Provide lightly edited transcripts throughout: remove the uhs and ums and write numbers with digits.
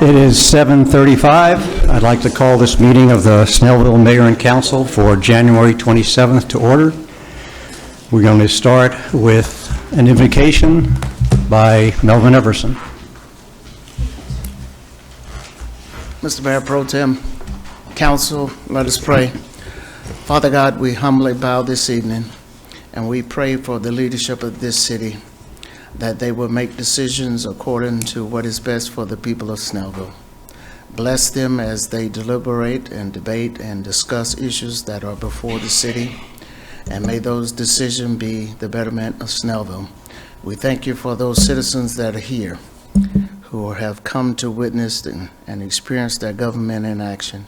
It is 7:35. I'd like to call this meeting of the Snellville Mayor and Council for January 27th to order. We're going to start with an invocation by Melvin Everson. Mr. Mayor Pro Tem, Council, let us pray. Father God, we humbly bow this evening and we pray for the leadership of this city, that they will make decisions according to what is best for the people of Snellville. Bless them as they deliberate and debate and discuss issues that are before the city, and may those decisions be the betterment of Snellville. We thank you for those citizens that are here who have come to witness and experience their government in action.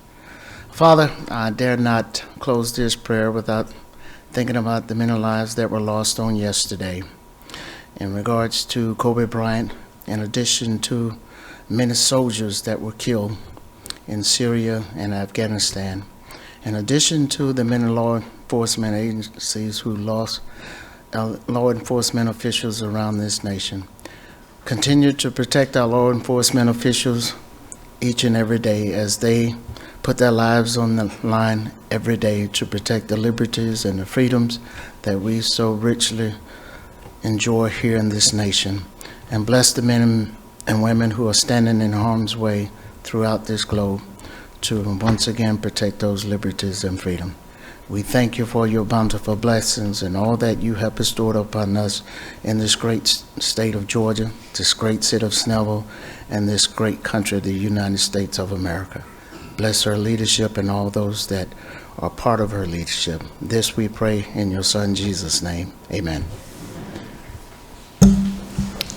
Father, I dare not close this prayer without thinking about the many lives that were lost on yesterday. In regards to Kobe Bryant, in addition to many soldiers that were killed in Syria and Afghanistan, in addition to the many law enforcement agencies who lost law enforcement officials around this nation, continue to protect our law enforcement officials each and every day as they put their lives on the line every day to protect the liberties and the freedoms that we so richly enjoy here in this nation. And bless the men and women who are standing in harm's way throughout this globe to once again protect those liberties and freedom. We thank you for your bountiful blessings and all that you have bestowed upon us in this great state of Georgia, this great city of Snellville, and this great country, the United States of America. Bless her leadership and all those that are part of her leadership. This we pray in your Son, Jesus' name. Amen.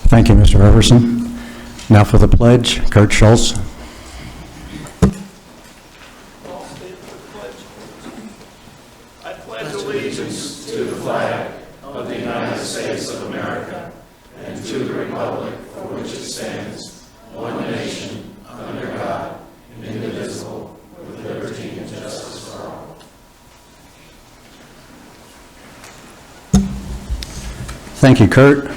Thank you, Mr. Everson. Now for the pledge, Kurt Schultz. I pledge allegiance to the flag of the United States of America and to the republic for which it stands, one nation, under God, indivisible, with liberty and justice for all. Thank you, Kurt.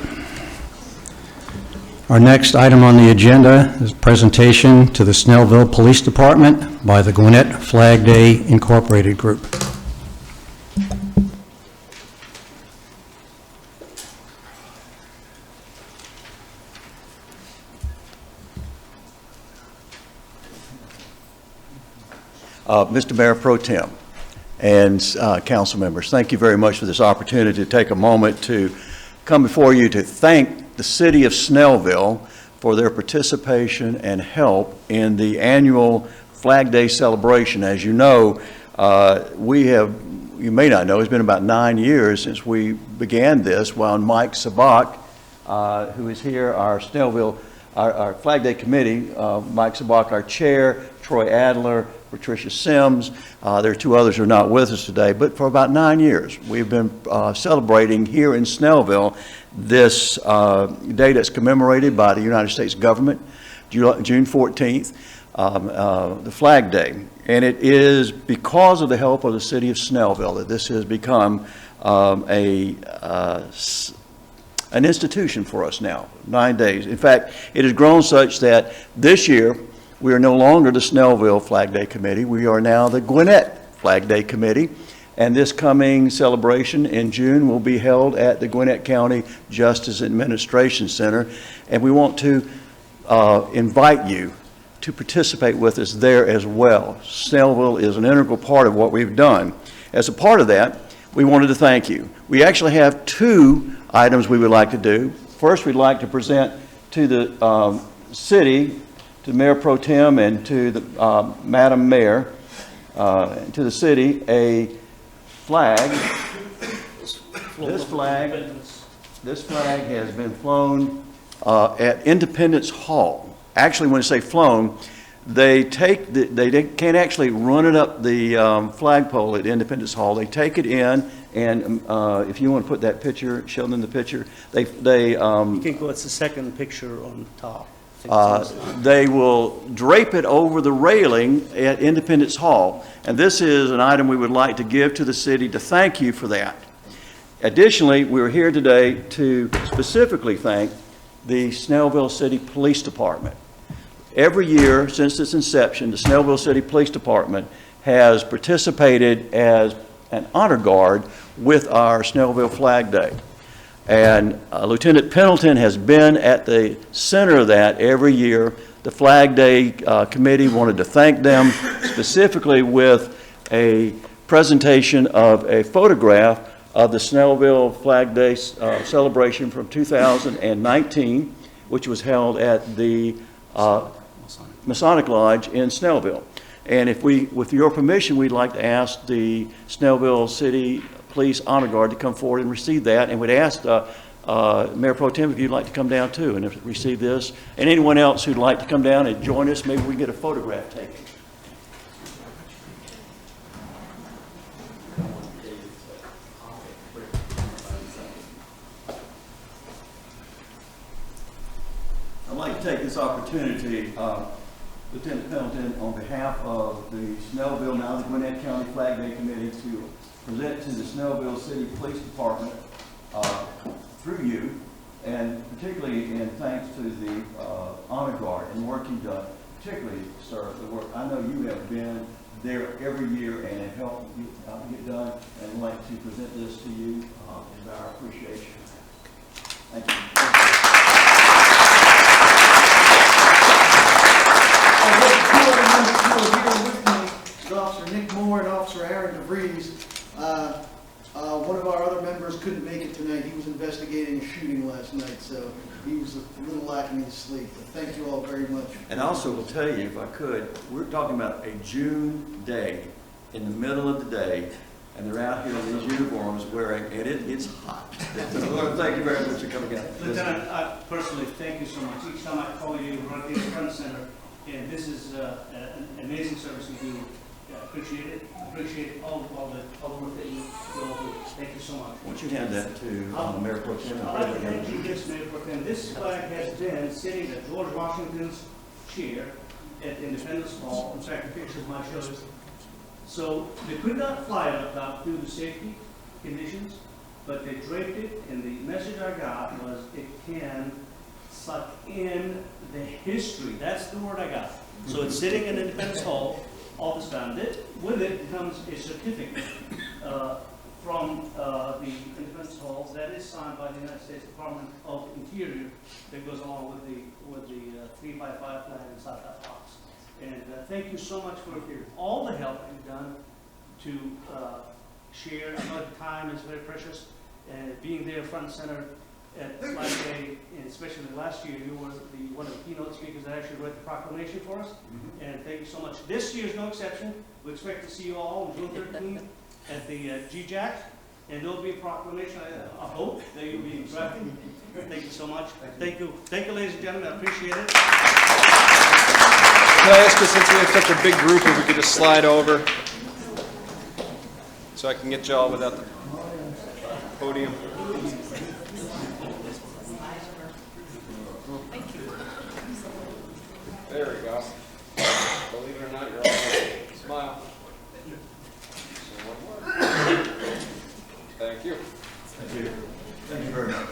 Our next item on the agenda is a presentation to the Snellville Police Department by the Gwinnett Flag Day Incorporated Group. Mr. Mayor Pro Tem and council members, thank you very much for this opportunity to take a moment to come before you to thank the city of Snellville for their participation and help in the annual Flag Day celebration. As you know, you may not know, it's been about 9 years since we began this, while Mike Sabak, who is here, our Snellville, our Flag Day committee, Mike Sabak, our chair, Troy Adler, Patricia Sims, there are two others who are not with us today, but for about 9 years we've been celebrating here in Snellville this day that's commemorated by the United States government, June 14th, the Flag Day. And it is because of the help of the city of Snellville that this has become an institution for us now, 9 days. In fact, it has grown such that this year we are no longer the Snellville Flag Day Committee. We are now the Gwinnett Flag Day Committee. And this coming celebration in June will be held at the Gwinnett County Justice Administration Center. And we want to invite you to participate with us there as well. Snellville is an integral part of what we've done. As a part of that, we wanted to thank you. We actually have two items we would like to do. First, we'd like to present to the city, to Mayor Pro Tem and to the Madam Mayor, to the city, a flag. This flag has been flown at Independence Hall. Actually, when I say flown, they can't actually run it up the flagpole at Independence Hall. They take it in, and if you want to put that picture, show them the picture. You can go. It's the second picture on top. They will drape it over the railing at Independence Hall. And this is an item we would like to give to the city to thank you for that. Additionally, we're here today to specifically thank the Snellville City Police Department. Every year since its inception, the Snellville City Police Department has participated as an honor guard with our Snellville Flag Day. And Lieutenant Pendleton has been at the center of that every year. The Flag Day Committee wanted to thank them specifically with a presentation of a photograph of the Snellville Flag Day celebration from 2019, which was held at the Masonic Lodge in Snellville. And with your permission, we'd like to ask the Snellville City Police Honor Guard to come forward and receive that. And we'd ask Mayor Pro Tem if you'd like to come down too and receive this. And anyone else who'd like to come down and join us, maybe we can get a photograph taken. I'd like to take this opportunity, Lieutenant Pendleton, on behalf of the Snellville, now the Gwinnett County Flag Day Committee, to present to the Snellville City Police Department through you, and particularly in thanks to the Honor Guard and work you've done, particularly, sir, the work I know you have been there every year and have helped get done, and I'd like to present this to you as our appreciation. Thank you. Officer Nick Moore and Officer Aaron DeVries. One of our other members couldn't make it tonight. He was investigating a shooting last night, so he was a little lacking in sleep. But thank you all very much. And I also will tell you, if I could, we're talking about a June day in the middle of the day, and they're out here in these uniforms wearing, and it's hot. So, Lord, thank you very much for coming out. Lieutenant, I personally thank you so much. Each time I call you, right here in front center, and this is an amazing service you do. Appreciate it. Appreciate all the work that you do. Thank you so much. Why don't you hand that to Mayor Pro Tem? Thank you, Mayor Pro Tem. This flag has been sitting at George Washington's chair at Independence Hall. In fact, the picture of my shows. So they could not fly it up top due to safety conditions, but they draped it, and the message I got was it can suck in the history. That's the word I got. So it's sitting in Independence Hall all this time. With it comes a certificate from the Independence Hall that is signed by the United States Department of Interior that goes along with the 355 flag inside that box. And thank you so much for all the help you've done to share. I know the time is very precious, and being there front and center at Flag Day, and especially last year, you were one of the keynote speakers that actually read the proclamation for us. And thank you so much. This year is no exception. We expect to see you all on June 13th at the Jrotc, and there will be a proclamation. I hope that you'll be drafting. Thank you so much. Thank you. Thank you, ladies and gentlemen. I appreciate it. Can I ask you, since we have such a big group, if we could just slide over so I can get you all without the podium? There we go. Believe it or not, you're all right. Smile. Thank you. Thank you. Thank you very much.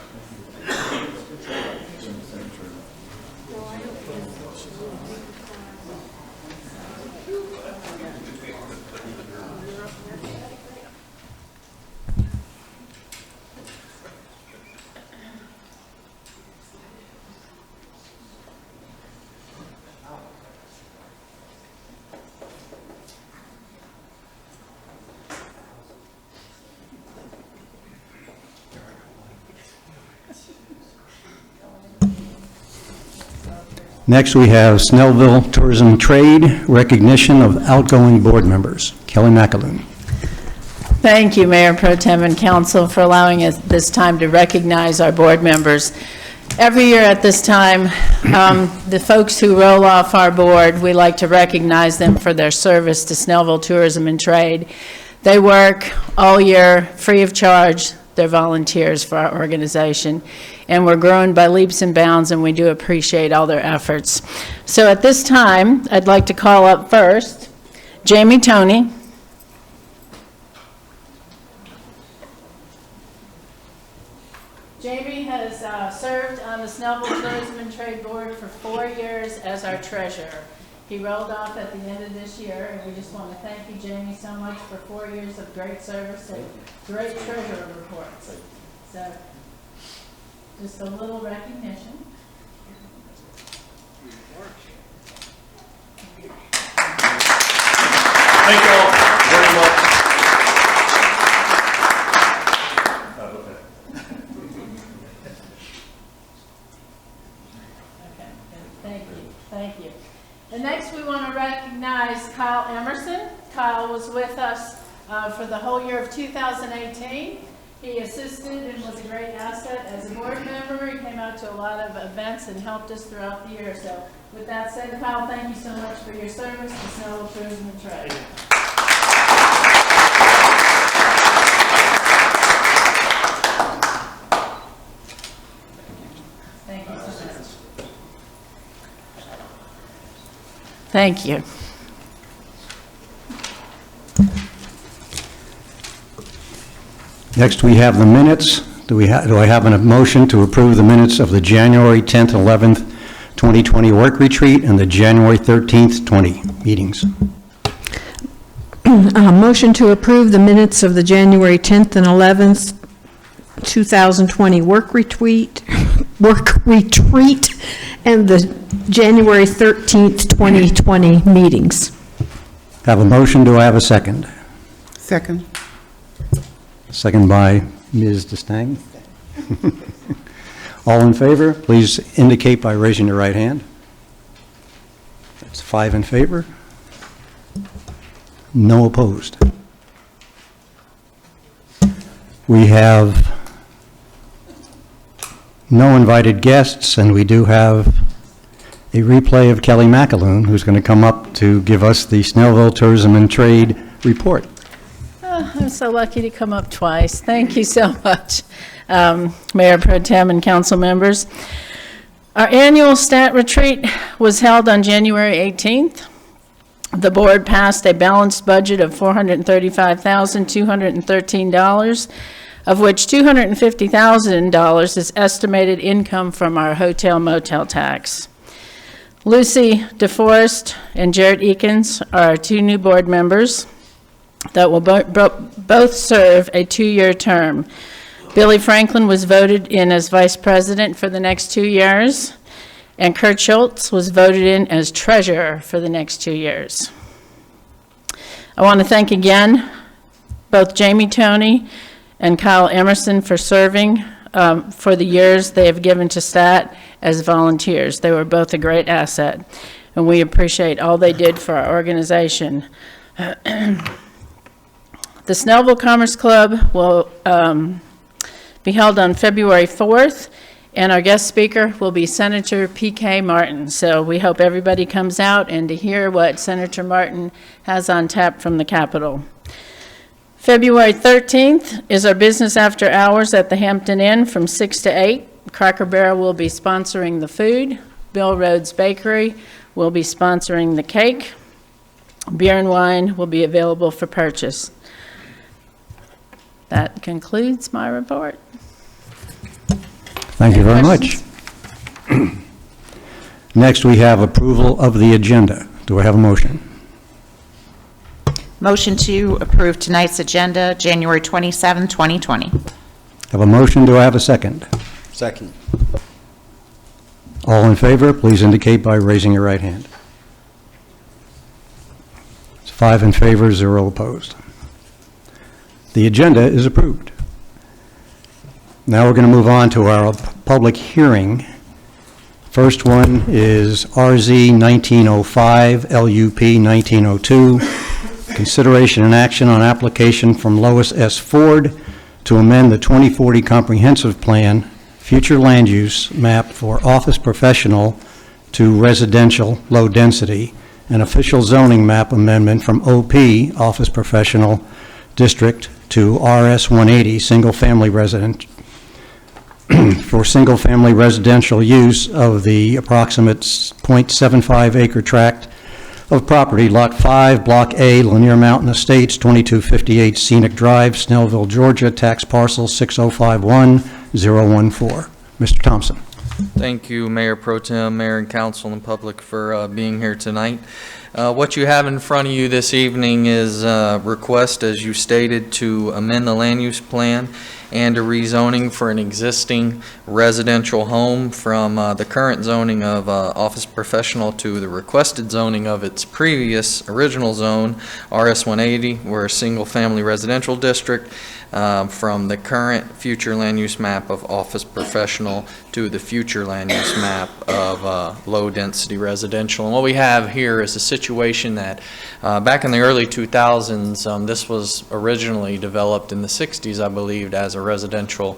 Next, we have Snellville Tourism Trade, recognition of outgoing board members. Kelly McAloon. Thank you, Mayor Pro Tem and Council, for allowing us this time to recognize our board members. Every year at this time, the folks who roll off our board, we like to recognize them for their service to Snellville Tourism and Trade. They work all year free of charge. They're volunteers for our organization, and we're growing by leaps and bounds, and we do appreciate all their efforts. So at this time, I'd like to call up first Jamie Toney, Jamie has served on the Snellville Tourism and Trade Board for 4 years as our treasurer. He rolled off at the end of this year, and we just want to thank you, Jamie, so much for 4 years of great service and great treasurer reports. So, just a little recognition. Thank you all very much. Okay, thank you, thank you. And next we want to recognize Kyle Emerson. Kyle was with us for the whole year of 2018. He assisted and was a great asset as a board member. He came out to a lot of events and helped us throughout the year. So with that said, Kyle, thank you so much for your service to Snowville Tourism and Trade. Thank you so much. Thank you. Next, we have the minutes. Do I have a motion to approve the minutes of the January 10th, 11th, 2020 work retreat and the January 13th, 20 meetings? Motion to approve the minutes of the January 10th and 11th, 2020 work retreat, and the January 13th, 2020 meetings. Have a motion. Do I have a second? Second. Second by Ms. DeStang. All in favor, please indicate by raising your right hand. That's 5 in favor. No opposed. We have no invited guests, and we do have a replay of Kelly McAloon, who's going to come up to give us the Snellville Tourism and Trade report. I'm so lucky to come up twice. Thank you so much, Mayor Pro Tem and council members. Our annual stat retreat was held on January 18th. The board passed a balanced budget of $435,213, of which $250,000 is estimated income from our hotel motel tax. Lucy DeForest and Jrotc Eakins are our 2 new board members that will both serve a 2-year term. Billy Franklin was voted in as vice president for the next 2 years, and Kurt Schultz was voted in as treasurer for the next 2 years. I want to thank again both Jamie Toney and Kyle Emerson for serving for the years they have given to STAT as volunteers. They were both a great asset, and we appreciate all they did for our organization. The Snellville Commerce Club will be held on February 4th, and our guest speaker will be Senator P.K. Martin. So we hope everybody comes out and to hear what Senator Martin has on tap from the Capitol. February 13th is our business after hours at the Hampton Inn from 6 to 8. Cracker Barrel will be sponsoring the food. Bill Rhodes Bakery will be sponsoring the cake. Beer and wine will be available for purchase. That concludes my report. Thank you very much. Next, we have approval of the agenda. Do I have a motion? Motion to approve tonight's agenda, January 27, 2020. Have a motion. Do I have a second? Second. All in favor, please indicate by raising your right hand. It's 5 in favor, 0 opposed. The agenda is approved. Now we're going to move on to our public hearing. First one is RZ 1905, LUP 1902, consideration and action on application from Lois S. Ford to amend the 2040 Comprehensive Plan future land use map for office professional to residential low density, an official zoning map amendment from OP office professional district to RS 180 single family resident for single-family residential use of the approximate .75 acre tract of property, Lot 5, Block A, Lanier Mountain Estates, 2258 Scenic Drive, Snellville, Georgia, tax parcel 014. Mr. Thompson. Thank you, Mayor Pro Tem, Mayor and Council and public for being here tonight. What you have in front of you this evening is a request, as you stated, to amend the land use plan and a rezoning for an existing residential home from the current zoning of office professional to the requested zoning of its previous original zone, RS 180, we're a single-family residential district, from the current future land use map of office professional to the future land use map of low-density residential. And what we have here is a situation that back in the early 2000s, this was originally developed in the 60s, I believe, as a residential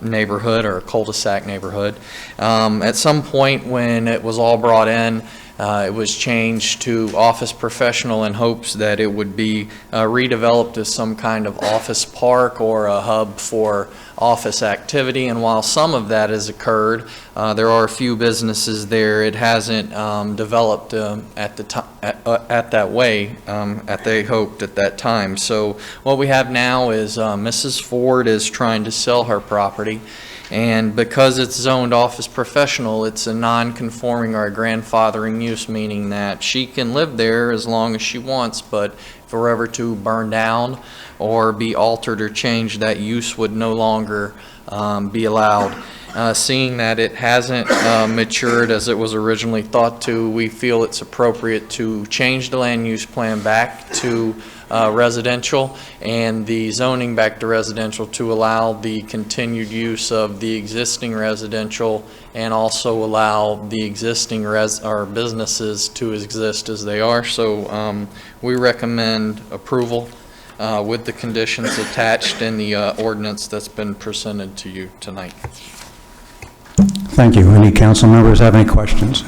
neighborhood or a cul-de-sac neighborhood. At some point when it was all brought in, it was changed to office professional in hopes that it would be redeveloped as some kind of office park or a hub for office activity. And while some of that has occurred, there are a few businesses there. It hasn't developed at that way that they hoped at that time. So what we have now is Mrs. Ford is trying to sell her property. And because it's zoned office professional, it's a non-conforming or a grandfathering use, meaning that she can live there as long as she wants, but if it were ever to burn down or be altered or changed, that use would no longer be allowed. Seeing that it hasn't matured as it was originally thought to, we feel it's appropriate to change the land use plan back to residential and the zoning back to residential to allow the continued use of the existing residential and also allow the existing businesses to exist as they are. So we recommend approval with the conditions attached in the ordinance that's been presented to you tonight. Thank you. Any council members have any questions?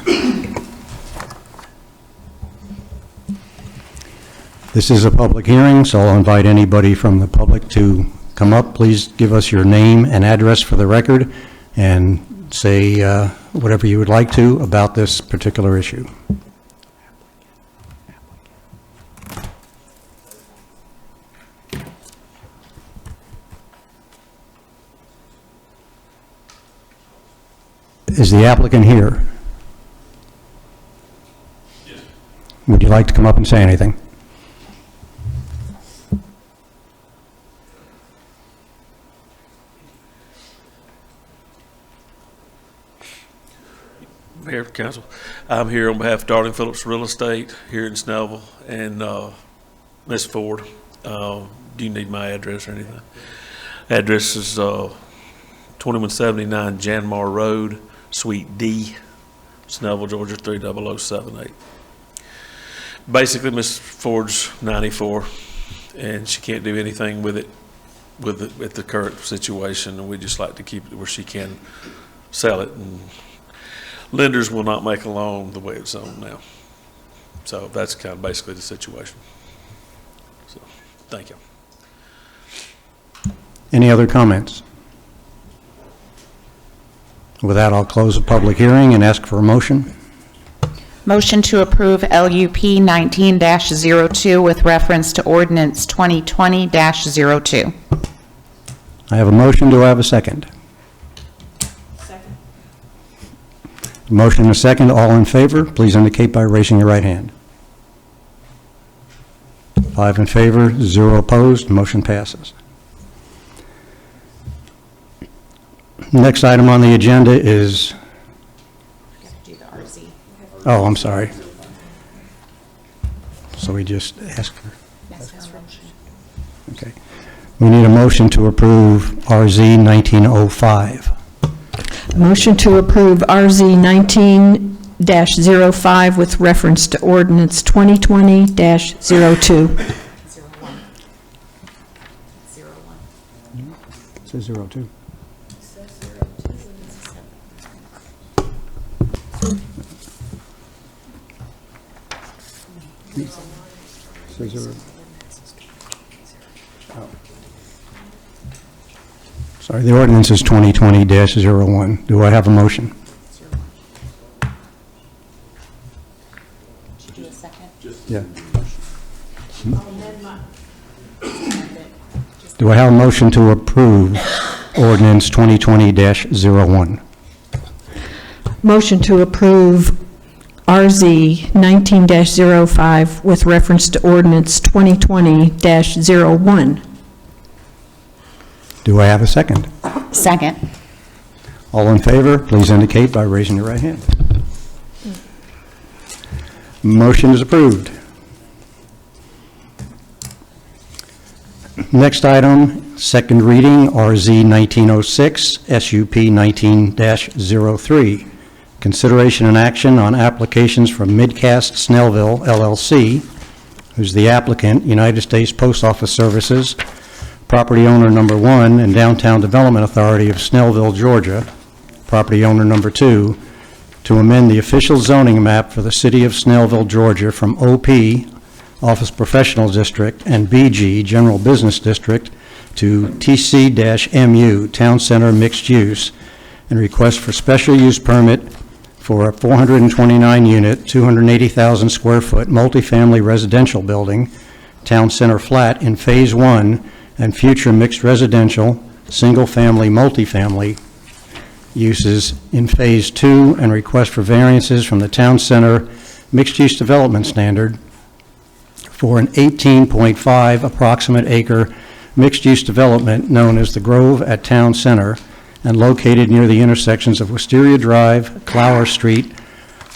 This is a public hearing, so I'll invite anybody from the public to come up. Please give us your name and address for the record and say whatever you would like to about this particular issue. Is the applicant here? Yes. Would you like to come up and say anything? Mayor, Council, I'm here on behalf of Darling Phillips Real Estate here in Snellville, and Ms. Ford, do you need my address or anything? Address is 2179 Janmar Road, Suite D, Snellville, Georgia 30078. Basically, Ms. Ford's 94, and she can't do anything with it at the current situation, and we just like to keep it where she can sell it. And lenders will not make a loan the way it's on now. So that's kind of basically the situation. So, thank you. Any other comments? With that, I'll close the public hearing and ask for a motion. Motion to approve LUP 19-02 with reference to ordinance 2020-02. I have a motion. Do I have a second? Second. Motion and a second. All in favor, please indicate by raising your right hand. 5 in favor, 0 opposed. Motion passes. Next item on the agenda is... Oh, I'm sorry. So we just asked for... Okay. We need a motion to approve RZ 1905. Motion to approve RZ 19-05 with reference to ordinance 2020-02. It says 02. Says 0. Oh. Sorry, the ordinance is 2020-01. Do I have a motion? Should you do a second? Yeah. Do I have a motion to approve ordinance 2020-01. Motion to approve RZ 19-05 with reference to ordinance 2020-01. Do I have a second? Second. All in favor, please indicate by raising your right hand. Motion is approved. Next item, second reading, RZ 1906, SUP 19-03. Consideration and action on applications from Midcast Snellville LLC, who's the applicant, United States Post Office Services, property owner number 1, and Downtown Development Authority of Snellville, Georgia, property owner number 2, to amend the official zoning map for the city of Snellville, Georgia from OP, Office Professional District, and BG, General Business District, to TC-MU, Town Center Mixed Use, and request for special use permit for a 429-unit, 280,000 square foot multifamily residential building, Town Center Flat in Phase 1, and future mixed residential, single-family, multifamily uses in Phase 2, and request for variances from the Town Center Mixed-Use Development Standard for an 18.5 approximate acre mixed-use development known as the Grove at Town Center and located near the intersections of Wisteria Drive, Clower Street,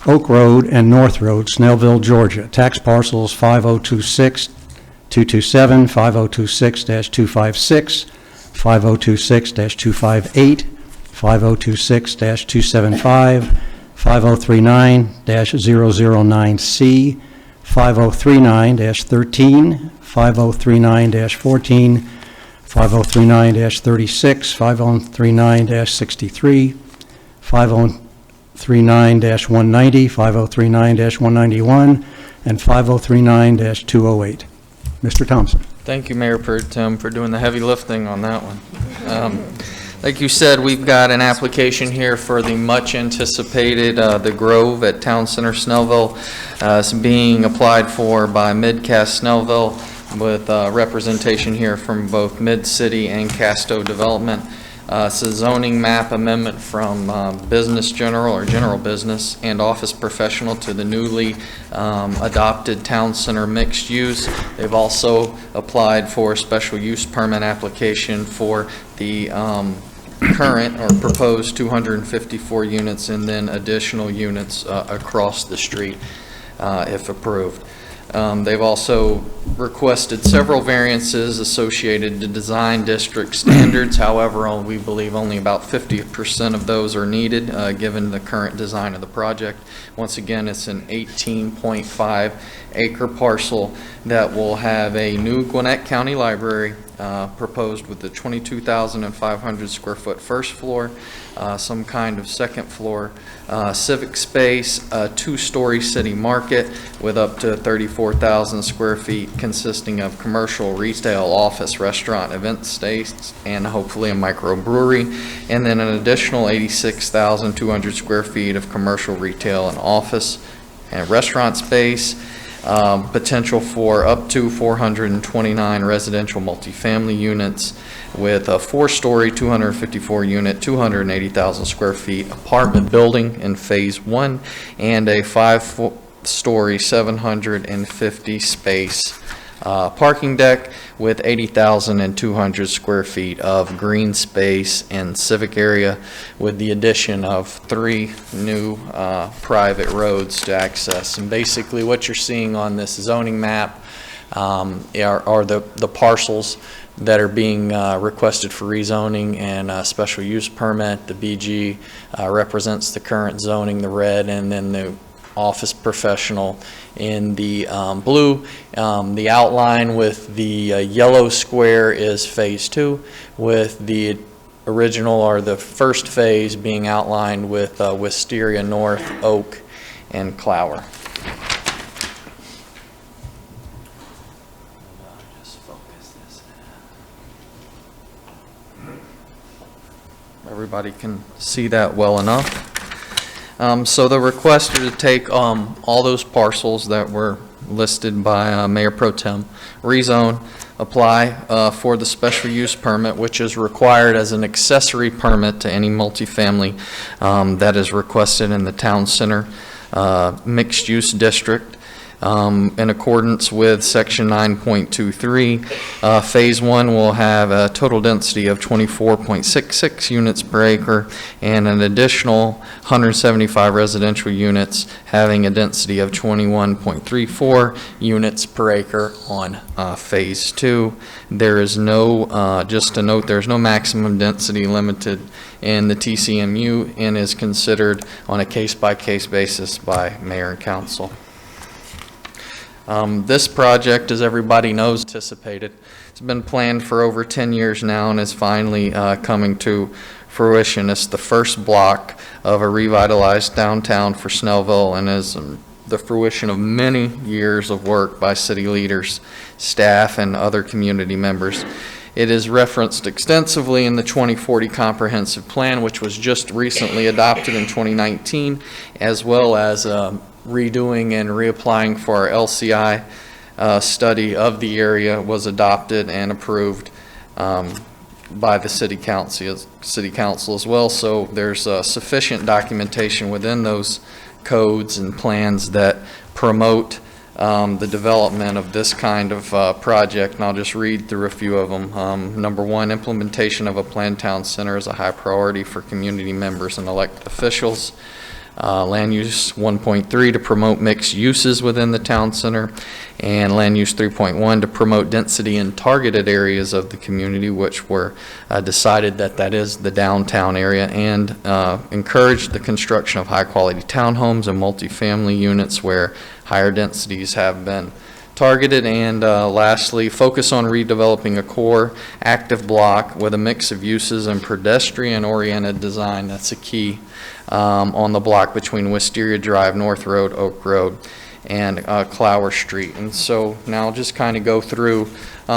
Oak Road, and North Road, Snellville, Georgia. Tax parcels 5026-227, 5026-256, 5026-258, 5026-275, 5039-009C, 5039-13, 5039-14, 5039-36, 5039-63, 5039-190, 5039-191, and 5039-208. Mr. Thompson. Thank you, Mayor Pro Tem, for doing the heavy lifting on that one. Like you said, we've got an application here for the much-anticipated The Grove at Town Center, Snellville. It's being applied for by Midcast Snellville with representation here from both Mid-City and Casto Development. It's a zoning map amendment from business general or general business and office professional to the newly adopted Town Center mixed use. They've also applied for a special use permit application for the current or proposed 254 units and then additional units across the street if approved. They've also requested several variances associated to design district standards. However, we believe only about 50% of those are needed given the current design of the project. Once again, it's an 18.5 acre parcel that will have a new Gwinnett County Library proposed with the 22,500 square foot first floor, some kind of second floor civic space, a two-story city market with up to 34,000 square feet consisting of commercial, retail, office, restaurant, event space, and hopefully a microbrewery, and then an additional 86,200 square feet of commercial, retail, and office and restaurant space. Potential for up to 429 residential multifamily units with a 4-story, 254-unit, 280,000 square feet apartment building in Phase 1 and a 5-story, 750 space parking deck with 80,200 square feet of green space and civic area with the addition of 3 new private roads to access. And basically what you're seeing on this zoning map are the parcels that are being requested for rezoning and a special use permit. The BG represents the current zoning, the red, and then the office professional in the blue. The outline with the yellow square is Phase 2, with the original or the first phase being outlined with Wisteria North, Oak, and Clower. Everybody can see that well enough. So the request is to take all those parcels that were listed by Mayor Pro Tem, rezone, apply for the special use permit, which is required as an accessory permit to any multifamily that is requested in the town center mixed-use district. In accordance with Section 9.23, Phase 1 will have a total density of 24.66 units per acre and an additional 175 residential units having a density of 21.34 units per acre on Phase 2. There is no, just to note, there's no maximum density limited in the TCMU and is considered on a case-by-case basis by mayor and council. This project, as everybody knows, anticipated. It's been planned for over 10 years now and is finally coming to fruition. It's the first block of a revitalized downtown for Snellville and is the fruition of many years of work by city leaders, staff, and other community members. It is referenced extensively in the 2040 Comprehensive Plan, which was just recently adopted in 2019, as well as redoing and reapplying for our LCI study of the area was adopted and approved by the city council as well. So there's sufficient documentation within those codes and plans that promote the development of this kind of project, and I'll just read through a few of them. Number one, implementation of a planned town center is a high priority for community members and elected officials. Land use 1.3 to promote mixed uses within the town center, and land use 3.1 to promote density in targeted areas of the community, which were decided that is the downtown area, and encourage the construction of high quality townhomes and multifamily units where higher densities have been targeted. And lastly, focus on redeveloping a core active block with a mix of uses and pedestrian oriented design. That's a key on the block between Wisteria Drive, North Road, Oak Road, and Clower Street. And so now I'll just kind of go through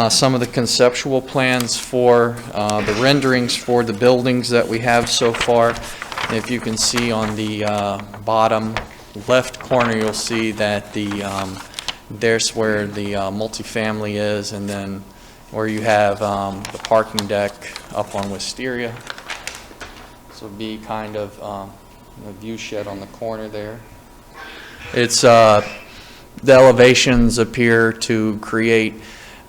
some of the conceptual plans for the renderings for the buildings that we have so far. And if you can see on the bottom left corner, you'll see that there's where the multifamily is, and then where you have the parking deck up on Wisteria. So it'd be kind of a view shed on the corner there. It's the elevations appear to create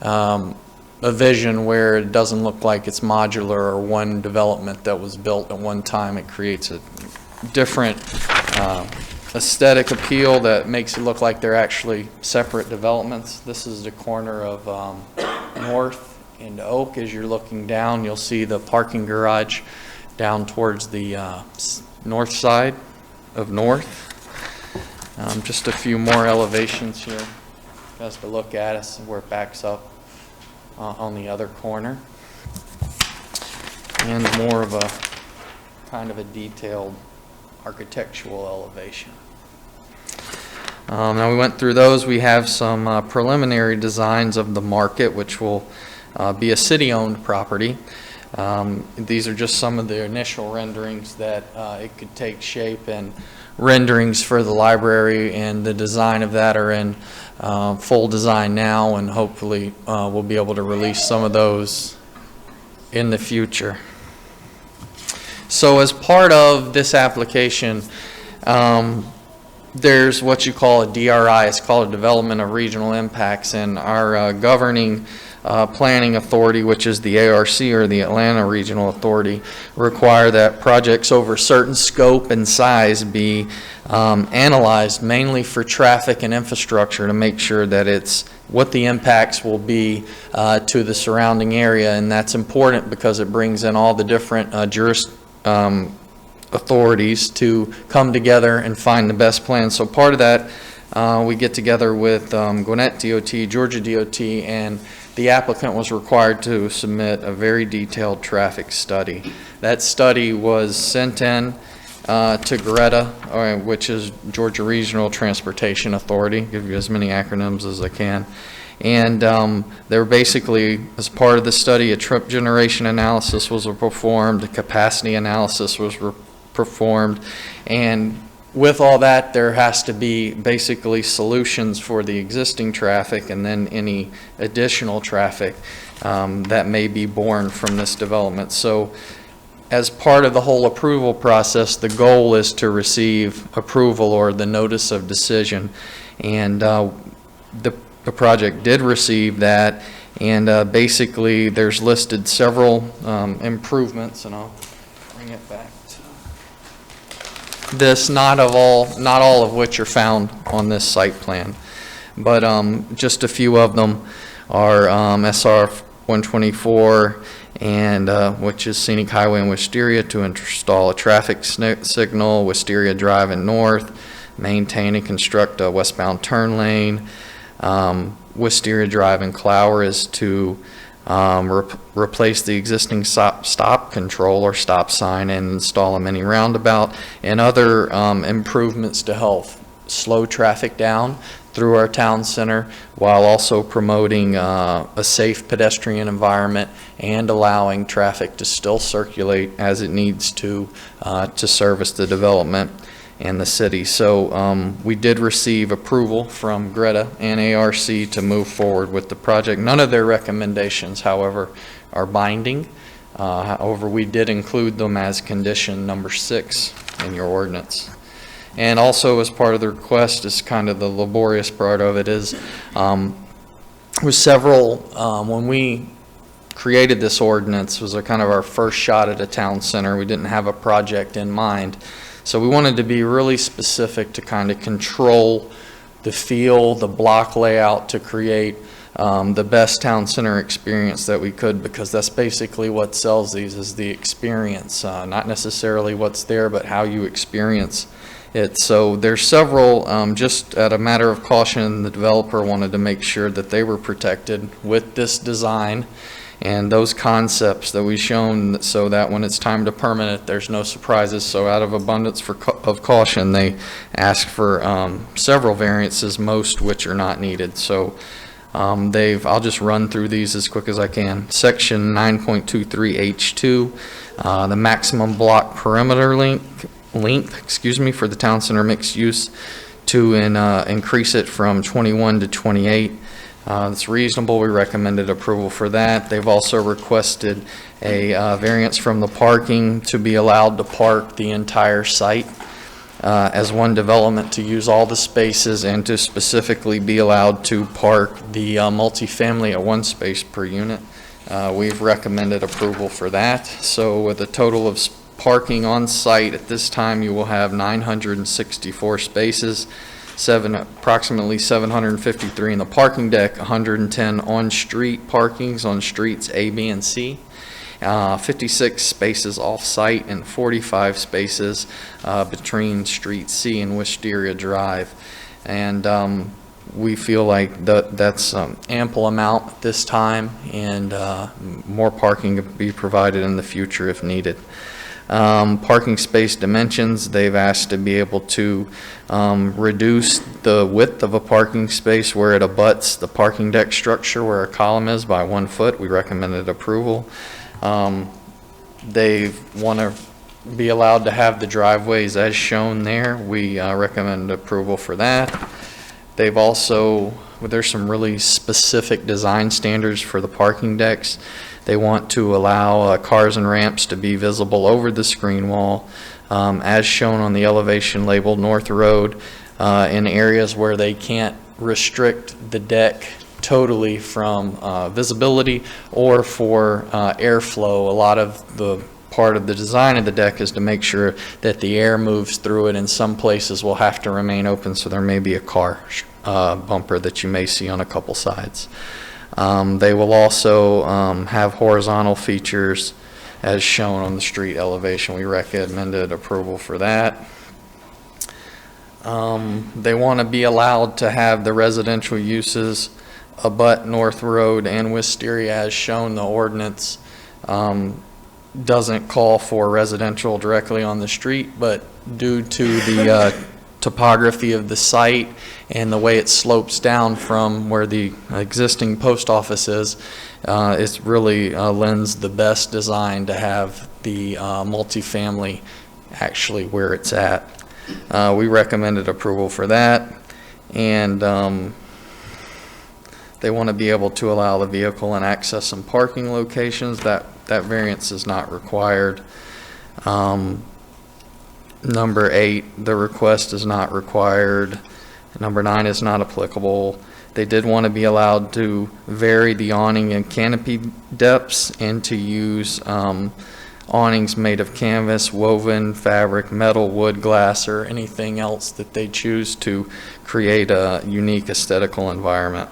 a vision where it doesn't look like it's modular or one development that was built at one time. It creates a different aesthetic appeal that makes it look like they're actually separate developments. This is the corner of North and Oak. As you're looking down, you'll see the parking garage down towards the north side of North. Just a few more elevations here just to look at us where it backs up on the other corner, and more of a kind of a detailed architectural elevation. Now we went through those. We have some preliminary designs of the market, which will be a city-owned property. These are just some of the initial renderings that it could take shape, and renderings for the library and the design of that are in full design now, and hopefully we'll be able to release some of those in the future. So as part of this application, there's what you call a DRI. It's called a Development of Regional Impacts, and our governing planning authority, which is the ARC, or the Atlanta Regional Authority, require that projects over a certain scope and size be analyzed mainly for traffic and infrastructure to make sure that it's what the impacts will be to the surrounding area. And that's important because it brings in all the different authorities to come together and find the best plan. So part of that, we get together with Gwinnett DOT, Georgia DOT, and the applicant was required to submit a very detailed traffic study. That study was sent in to GRETA, which is Georgia Regional Transportation Authority. Give you as many acronyms as I can. And they were basically, as part of the study, a trip generation analysis was performed, a capacity analysis was performed, and with all that, there has to be basically solutions for the existing traffic and then any additional traffic that may be born from this development. So as part of the whole approval process, the goal is to receive approval or the notice of decision. And the project did receive that, and basically there's listed several improvements, and I'll bring it back to this, not all of which are found on this site plan, but just a few of them are SR 124, and which is Scenic Highway in Wisteria to install a traffic signal, Wisteria Drive and North, maintain and construct a westbound turn lane. Wisteria Drive in Clower is to replace the existing stop control or stop sign and install a mini roundabout, and other improvements to help slow traffic down through our town center while also promoting a safe pedestrian environment and allowing traffic to still circulate as it needs to service the development and the city. So we did receive approval from Greta and ARC to move forward with the project. None of their recommendations, however, are binding. However, we did include them as condition number 6 in your ordinance. And also, as part of the request, is kind of the laborious part of it, is with several, when we created this ordinance, was kind of our first shot at a town center. We didn't have a project in mind. So we wanted to be really specific to kind of control the feel, the block layout, to create the best town center experience that we could, because that's basically what sells these, is the experience, not necessarily what's there, but how you experience it. So there's several, just at a matter of caution, the developer wanted to make sure that they were protected with this design and those concepts that we've shown, so that when it's time to permit it, there's no surprises. So out of abundance of caution, they asked for several variances, most which are not needed. So I'll just run through these as quick as I can. Section 9.23H2, the maximum block perimeter length, for the town center mixed use, to increase it from 21 to 28. It's reasonable. We recommended approval for that. They've also requested a variance from the parking to be allowed to park the entire site as one development, to use all the spaces, and to specifically be allowed to park the multifamily at 1 space per unit. We've recommended approval for that. So with a total of parking on site at this time, you will have 964 spaces. Approximately 753 in the parking deck, 110 on-street parkings on streets A, B, and C, 56 spaces off-site, and 45 spaces between Street C and Wisteria Drive. And we feel like that's ample amount at this time, and more parking can be provided in the future if needed. Parking space dimensions, they've asked to be able to reduce the width of a parking space where it abuts the parking deck structure where a column is by 1 foot. We recommended approval. They want to be allowed to have the driveways as shown there. We recommend approval for that. They've also, there's some really specific design standards for the parking decks. They want to allow cars and ramps to be visible over the screen wall, as shown on the elevation labeled North Road, in areas where they can't restrict the deck totally from visibility or for airflow. A lot of the part of the design of the deck is to make sure that the air moves through it, and some places will have to remain open, so there may be a car bumper that you may see on a couple sides. They will also have horizontal features as shown on the street elevation. We recommended approval for that. They want to be allowed to have the residential uses abut North Road and Wisteria as shown. The ordinance doesn't call for residential directly on the street, but due to the topography of the site and the way it slopes down from where the existing post office is, it really lends the best design to have the multifamily actually where it's at. We recommended approval for that, and they want to be able to allow the vehicle and access some parking locations. That variance is not required. Number 8, the request is not required. Number 9 is not applicable. They did want to be allowed to vary the awning and canopy depths and to use awnings made of canvas, woven fabric, metal, wood, glass, or anything else that they choose to create a unique aesthetical environment.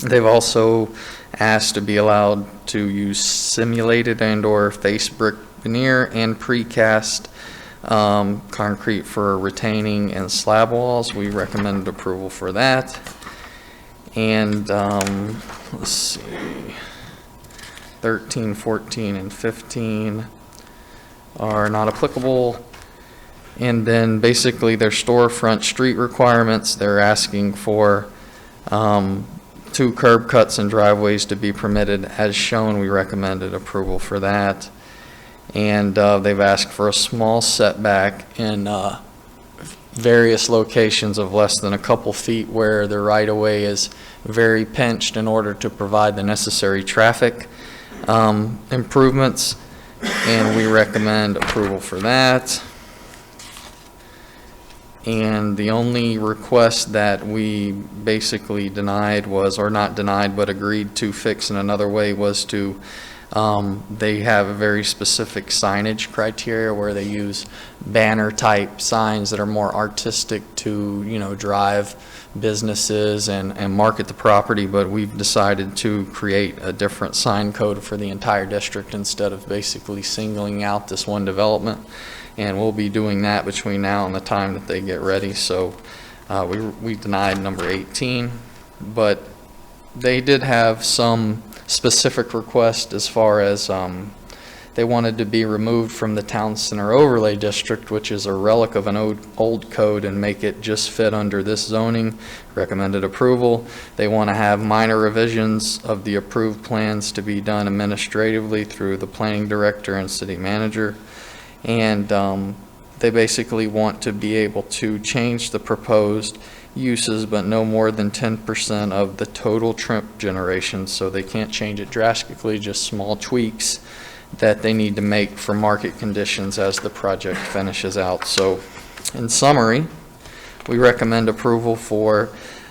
They've also asked to be allowed to use simulated and/or face brick veneer and precast concrete for retaining and slab walls. We recommended approval for that. And let's see, 13, 14, and 15 are not applicable. And then basically their storefront street requirements, they're asking for 2 curb cuts and driveways to be permitted as shown. We recommended approval for that. And they've asked for a small setback in various locations of less than a couple feet where the right-of-way is very pinched in order to provide the necessary traffic improvements, and we recommend approval for that. And the only request that we basically denied was, or not denied, but agreed to fix in another way was to, they have a very specific signage criteria where they use banner type signs that are more artistic to, you know, drive businesses and market the property, but we've decided to create a different sign code for the entire district instead of basically singling out this one development. And we'll be doing that between now and the time that they get ready. So we denied number 18, but they did have some specific requests as far as they wanted to be removed from the Town Center Overlay District, which is a relic of an old code, and make it just fit under this zoning. Recommended approval. They want to have minor revisions of the approved plans to be done administratively through the planning director and city manager. And they basically want to be able to change the proposed uses, but no more than 10% of the total trimp generation. So they can't change it drastically, just small tweaks that they need to make for market conditions as the project finishes out. So in summary, we recommend approval for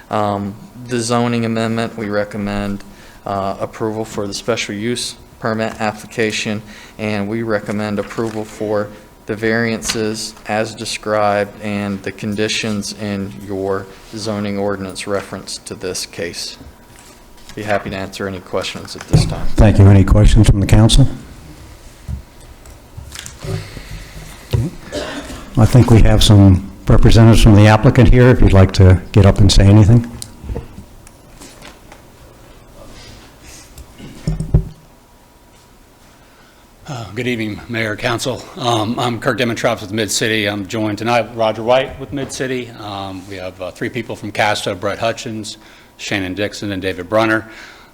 the zoning amendment. We recommend approval for the special use permit application, and we recommend approval for the variances as described and the conditions in your zoning ordinance reference to this case. Be happy to answer any questions at this time. Thank you. Any questions from the council? Okay. I think we have some representatives from the applicant here, if you'd like to get up and say anything. Good evening, Mayor, Council. I'm Kirk Dimitroff with Mid-City. I'm joined tonight with Roger White with Mid-City. We have 3 people from Casto, Brett Hutchins, Shannon Dixon, and David Brunner.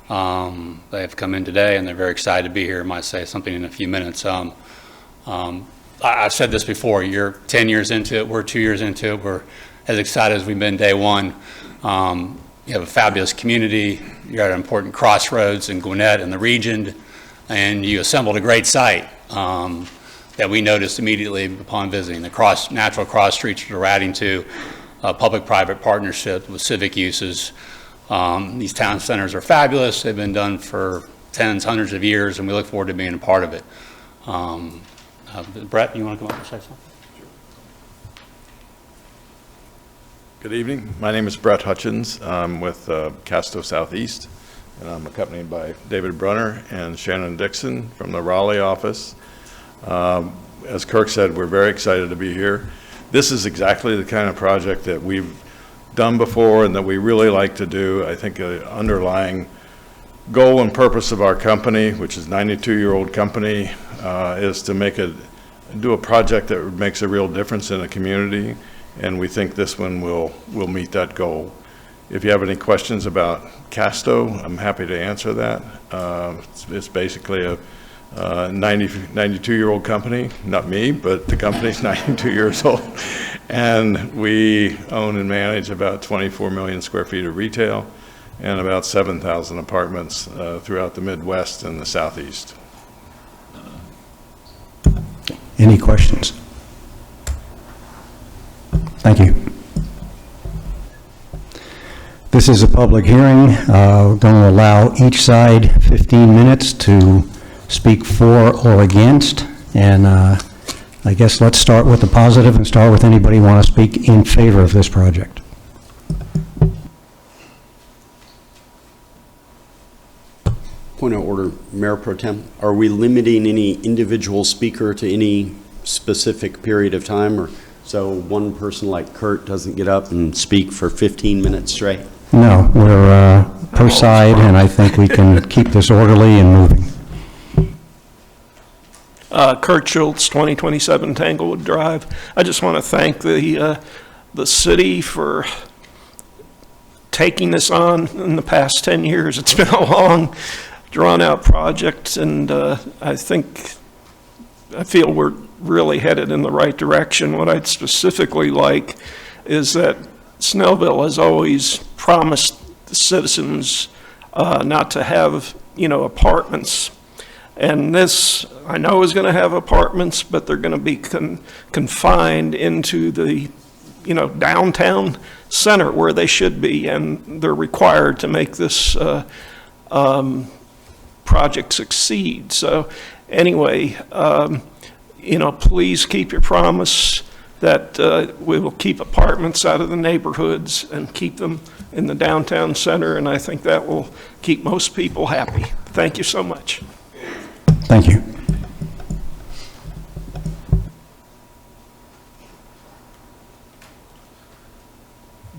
They have come in today, and they're very excited to be here. I might say something in a few minutes. I've said this before. You're 10 years into it. We're 2 years into it. We're as excited as we've been day one. You have a fabulous community. You're at an important crossroads in Gwinnett and the region. And you assembled a great site that we noticed immediately upon visiting. The natural cross streets we're adding to public-private partnership with civic uses. These town centers are fabulous. They've been done for tens, hundreds of years, and we look forward to being a part of it. Brett, you want to come up and say something? Good evening. My name is Brett Hutchins. I'm with Casto Southeast, and I'm accompanied by David Brunner and Shannon Dixon from the Raleigh office. As Kirk said, we're very excited to be here. This is exactly the kind of project that we've done before and that we really like to do. I think the underlying goal and purpose of our company, which is a 92-year-old company, is to do a project that makes a real difference in the community, and we think this one will meet that goal. If you have any questions about Casto, I'm happy to answer that. It's basically a 92-year-old company, not me, but the company's 92 years old. And we own and manage about 24 million square feet of retail and about 7,000 apartments throughout the Midwest and the Southeast. Any questions? Thank you. This is a public hearing. We're going to allow each side 15 minutes to speak for or against. And I guess let's start with the positive and start with anybody who want to speak in favor of this project. Point of order, Mayor Pro Tem. Are we limiting any individual speaker to any specific period of time? Or so one person like Kurt doesn't get up and speak for 15 minutes straight? No, we're per side, and I think we can keep this orderly and moving. Kurt Schultz, 2027 Tanglewood Drive. I just want to thank the city for taking this on in the past 10 years. It's been a long, drawn-out project, and I feel we're really headed in the right direction. What I'd specifically like is that Snellville has always promised the citizens not to have, apartments. And this, I know, is going to have apartments, but they're going to be confined into the, downtown center where they should be, and they're required to make this project succeed. So anyway, please keep your promise that we will keep apartments out of the neighborhoods and keep them in the downtown center, and I think that will keep most people happy. Thank you so much. Thank you.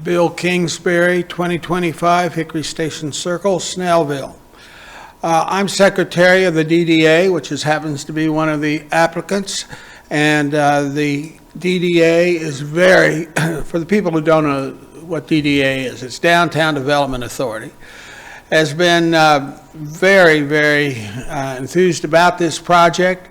Bill Kingsbury, 2025 Hickory Station Circle, Snellville. I'm secretary of the DDA, which happens to be one of the applicants, and the DDA is very, for the people who don't know what DDA is, it's Downtown Development Authority, has been very, very enthused about this project.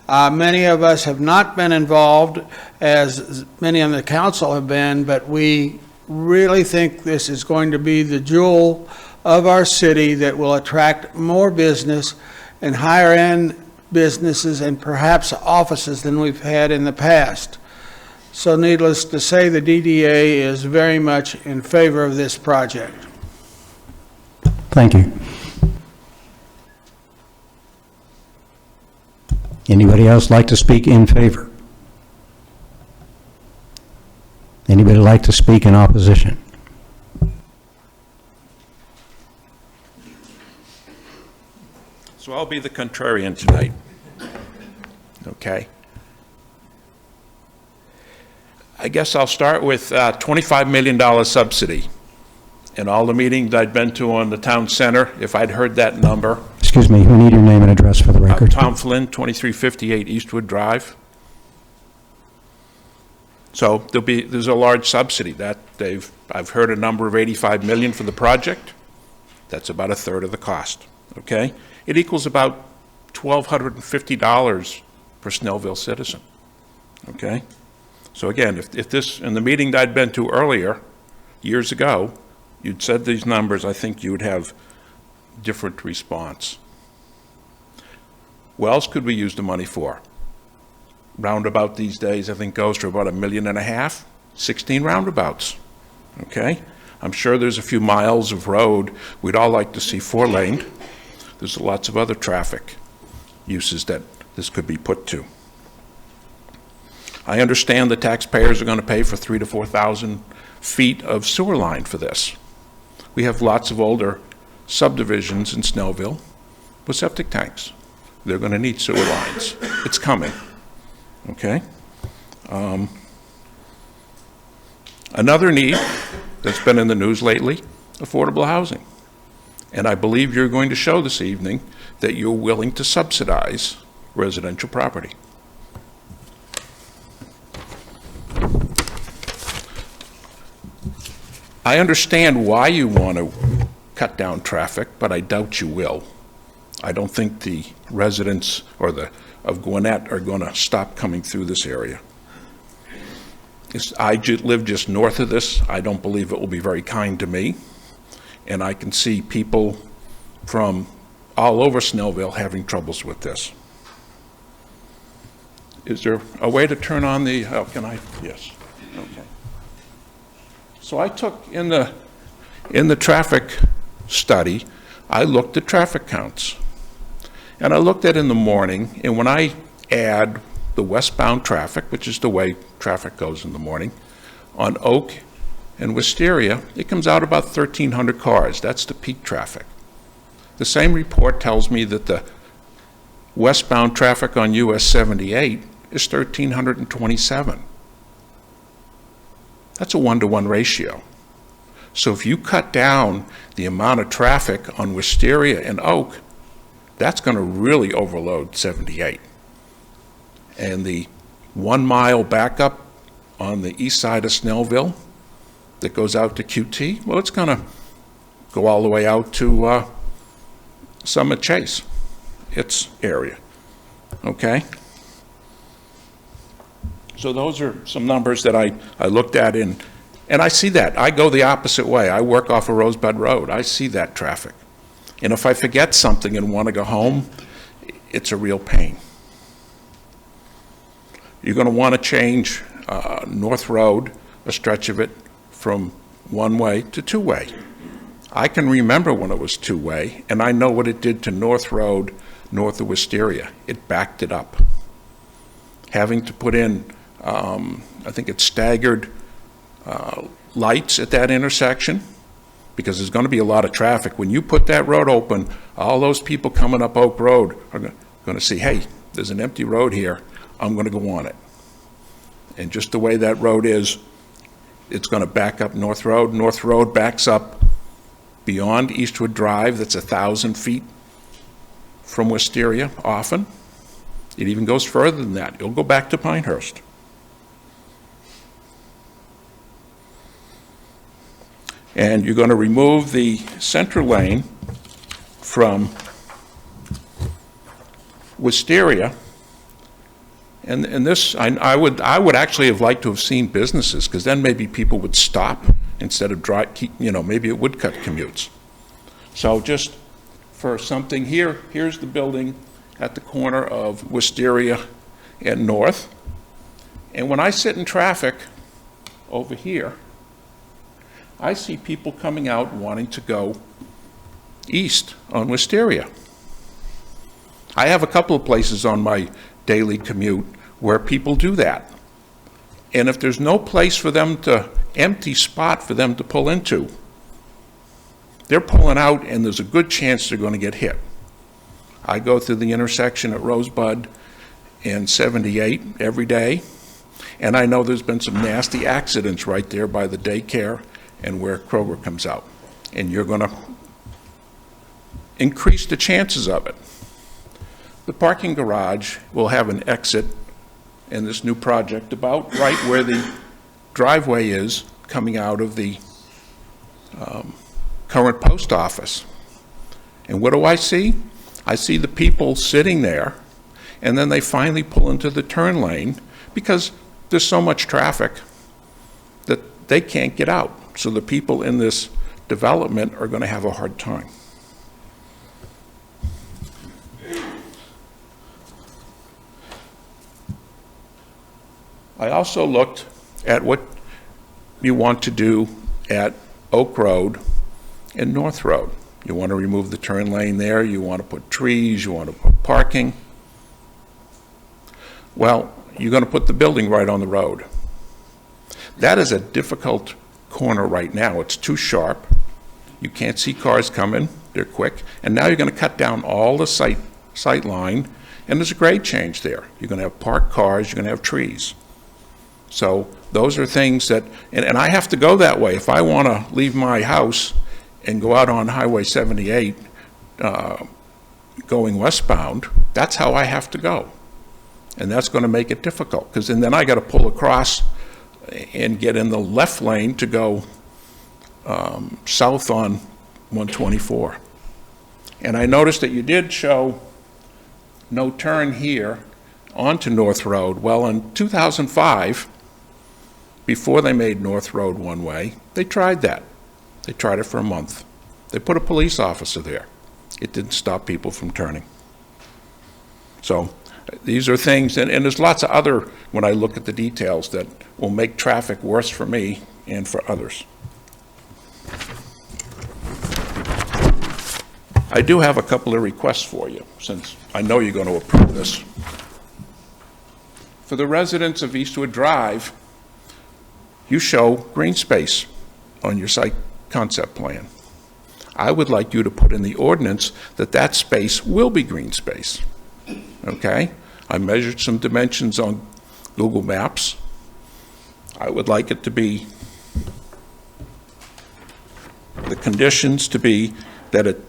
Many of us have not been involved, as many on the council have been, but we really think this is going to be the jewel of our city that will attract more business and higher-end businesses and perhaps offices than we've had in the past. So needless to say, the DDA is very much in favor of this project. Thank you. Anybody else like to speak in favor? Anybody like to speak in opposition? So I'll be the contrarian tonight. Okay. I guess I'll start with $25 million subsidy. In all the meetings I'd been to on the town center, if I'd heard that number. Excuse me, we need your name and address for the record. Tom Flynn, 2358 Eastwood Drive. So there's a large subsidy that I've heard a number of $85 million for the project. That's about a third of the cost, okay? It equals about $1,250 per Snellville citizen, okay? So again, if this, in the meeting that I'd been to earlier, years ago, you'd said these numbers, I think you would have different response. What else could we use the money for? Roundabout these days, I think, goes for about $1.5 million, 16 roundabouts, okay? I'm sure there's a few miles of road we'd all like to see 4-laned. There's lots of other traffic uses that this could be put to. I understand the taxpayers are going to pay for 3,000 to 4,000 feet of sewer line for this. We have lots of older subdivisions in Snellville with septic tanks. They're going to need sewer lines. It's coming, okay? Another need that's been in the news lately, affordable housing. And I believe you're going to show this evening that you're willing to subsidize residential property. I understand why you want to cut down traffic, but I doubt you will. I don't think the residents of Gwinnett are going to stop coming through this area. I live just north of this. I don't believe it will be very kind to me. And I can see people from all over Snellville having troubles with this. Is there a way to turn on the, yes, okay. So I took, in the traffic study, I looked at traffic counts. And I looked at in the morning, and when I add the westbound traffic, which is the way traffic goes in the morning, on Oak and Wisteria, it comes out about 1,300 cars. That's the peak traffic. The same report tells me that the westbound traffic on US 78 is 1,327. That's a 1-to-1 ratio. So if you cut down the amount of traffic on Wisteria and Oak, that's going to really overload 78. And the 1 mile backup on the east side of Snellville that goes out to QT, well, it's going to go all the way out to Summit Chase, its area, okay? So those are some numbers that I looked at and I see that. I go the opposite way. I work off of Rosebud Road. I see that traffic. And if I forget something and want to go home, it's a real pain. You're going to want to change North Road, a stretch of it, from one-way to two-way. I can remember when it was two-way, and I know what it did to North Road north of Wisteria. It backed it up. Having to put in, I think it's staggered lights at that intersection, because there's going to be a lot of traffic. When you put that road open, all those people coming up Oak Road are going to see, hey, there's an empty road here, I'm going to go on it. And just the way that road is, it's going to back up North Road. North Road backs up beyond Eastwood Drive, that's 1,000 feet from Wisteria often. It even goes further than that. It'll go back to Pinehurst. And you're going to remove the center lane from Wisteria. And this, I would actually have liked to have seen businesses, because then maybe people would stop instead of maybe it would cut commutes. So just for something here, here's the building at the corner of Wisteria and North. And when I sit in traffic over here, I see people coming out wanting to go east on Wisteria. I have a couple of places on my daily commute where people do that. And if there's no place for them empty spot for them to pull into, they're pulling out and there's a good chance they're going to get hit. I go through the intersection at Rosebud and 78 every day, and I know there's been some nasty accidents right there by the daycare and where Kroger comes out. And you're going to increase the chances of it. The parking garage will have an exit in this new project about right where the driveway is coming out of the current post office. And what do I see? I see the people sitting there, and then they finally pull into the turn lane because there's so much traffic that they can't get out. So the people in this development are going to have a hard time. I also looked at what you want to do at Oak Road and North Road. You want to remove the turn lane there, you want to put trees, you want to put parking. Well, you're going to put the building right on the road. That is a difficult corner right now. It's too sharp. You can't see cars coming, they're quick. And now you're going to cut down all the sight line, and there's a grade change there. You're going to have parked cars, you're going to have trees. So those are things that, and I have to go that way. If I want to leave my house and go out on Highway 78 going westbound, that's how I have to go. And that's going to make it difficult, because then I got to pull across and get in the left lane to go south on 124. And I noticed that you did show no turn here onto North Road. Well, in 2005, before they made North Road one way, they tried that. They tried it for a month. They put a police officer there. It didn't stop people from turning. So these are things, and there's lots of other, when I look at the details, that will make traffic worse for me and for others. I do have a couple of requests for you, since I know you're going to approve this. For the residents of Eastwood Drive, you show green space on your site concept plan. I would like you to put in the ordinance that that space will be green space. Okay? I measured some dimensions on Google Maps. I would like it to be, the conditions to be that it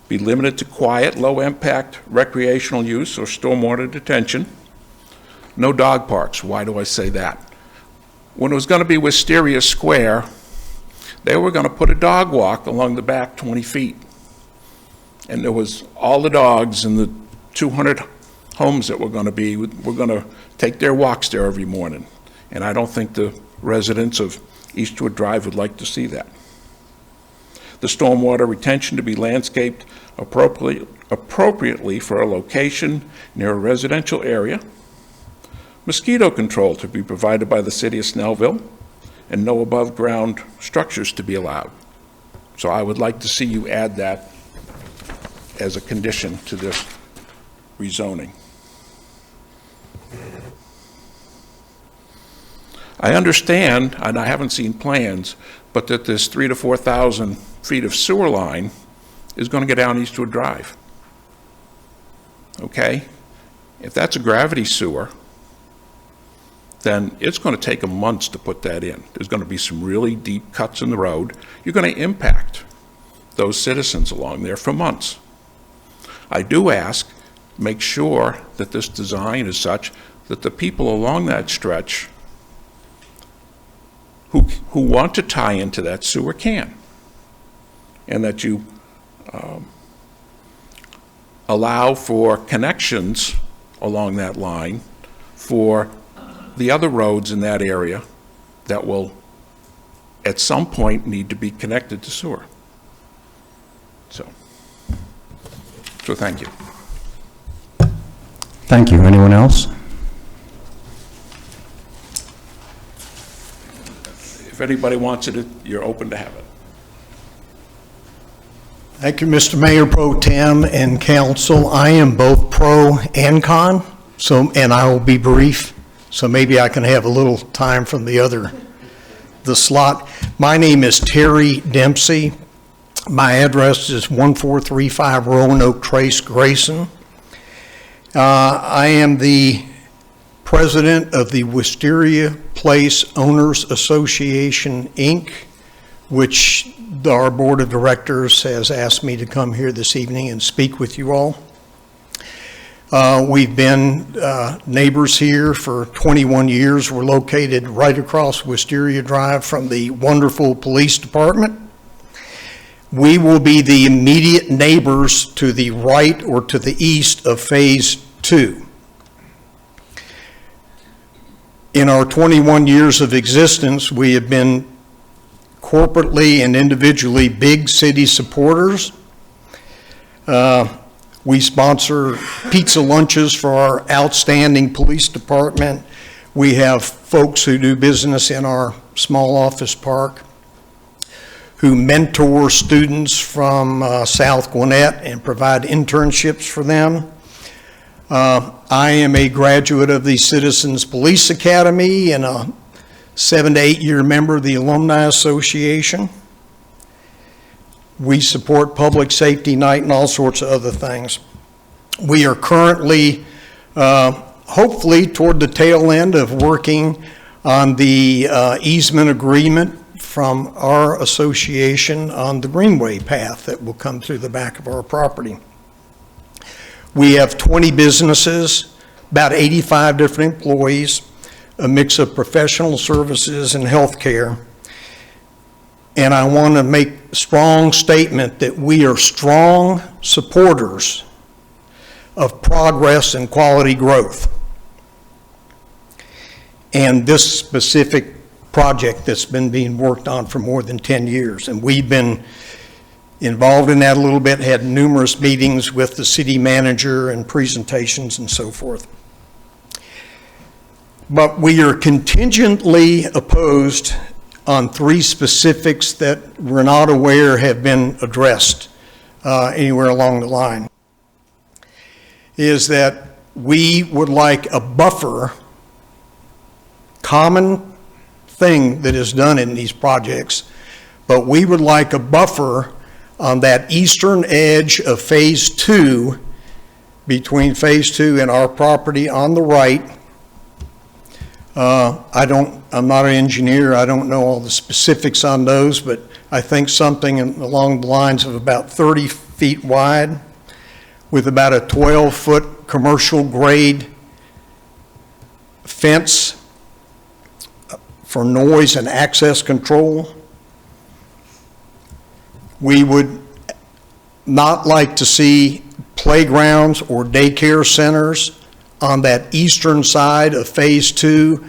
be limited to quiet, low-impact recreational use or stormwater detention. No dog parks. Why do I say that? When it was going to be Wisteria Square, they were going to put a dog walk along the back 20 feet. And there was all the dogs in the 200 homes that were going to take their walks there every morning. And I don't think the residents of Eastwood Drive would like to see that. The stormwater retention to be landscaped appropriately for a location near a residential area. Mosquito control to be provided by the city of Snellville, and no above-ground structures to be allowed. So I would like to see you add that as a condition to this rezoning. I understand, and I haven't seen plans, but that this 3,000 to 4,000 feet of sewer line is going to get down Eastwood Drive. Okay? If that's a gravity sewer, then it's going to take them months to put that in. There's going to be some really deep cuts in the road. You're going to impact those citizens along there for months. I do ask, make sure that this design is such that the people along that stretch who want to tie into that sewer can, and that you allow for connections along that line for the other roads in that area that will at some point need to be connected to sewer. So thank you. Thank you. Anyone else? If anybody wants it, you're open to have it. Thank you, Mr. Mayor Pro Tem and Council. I am both pro and con, and I will be brief, so maybe I can have a little time from the slot. My name is Terry Dempsey. My address is 1435 Roanoke Trace, Grayson. I am the president of the Wisteria Place Owners Association, Inc., which our board of directors has asked me to come here this evening and speak with you all. We've been neighbors here for 21 years. We're located right across Wisteria Drive from the wonderful police department. We will be the immediate neighbors to the right or to the east of Phase 2. In our 21 years of existence, we have been corporately and individually big city supporters. We sponsor pizza lunches for our outstanding police department. We have folks who do business in our small office park who mentor students from South Gwinnett and provide internships for them. I am a graduate of the Citizens Police Academy and a 7 to 8 year member of the Alumni Association. We support Public Safety Night and all sorts of other things. We are currently, hopefully, toward the tail end of working on the easement agreement from our association on the Greenway path that will come through the back of our property. We have 20 businesses, about 85 different employees, a mix of professional services and healthcare. And I want to make a strong statement that we are strong supporters of progress and quality growth. And this specific project that's been being worked on for more than 10 years. And we've been involved in that a little bit, had numerous meetings with the city manager and presentations and so forth. But we are contingently opposed on 3 specifics that we're not aware have been addressed anywhere along the line. Is that we would like a buffer, common thing that is done in these projects, but we would like a buffer on that eastern edge of Phase 2, between Phase 2 and our property on the right. I'm not an engineer, I don't know all the specifics on those, but I think something along the lines of about 30 feet wide with about a 12-foot commercial grade fence for noise and access control. We would not like to see playgrounds or daycare centers on that eastern side of Phase 2.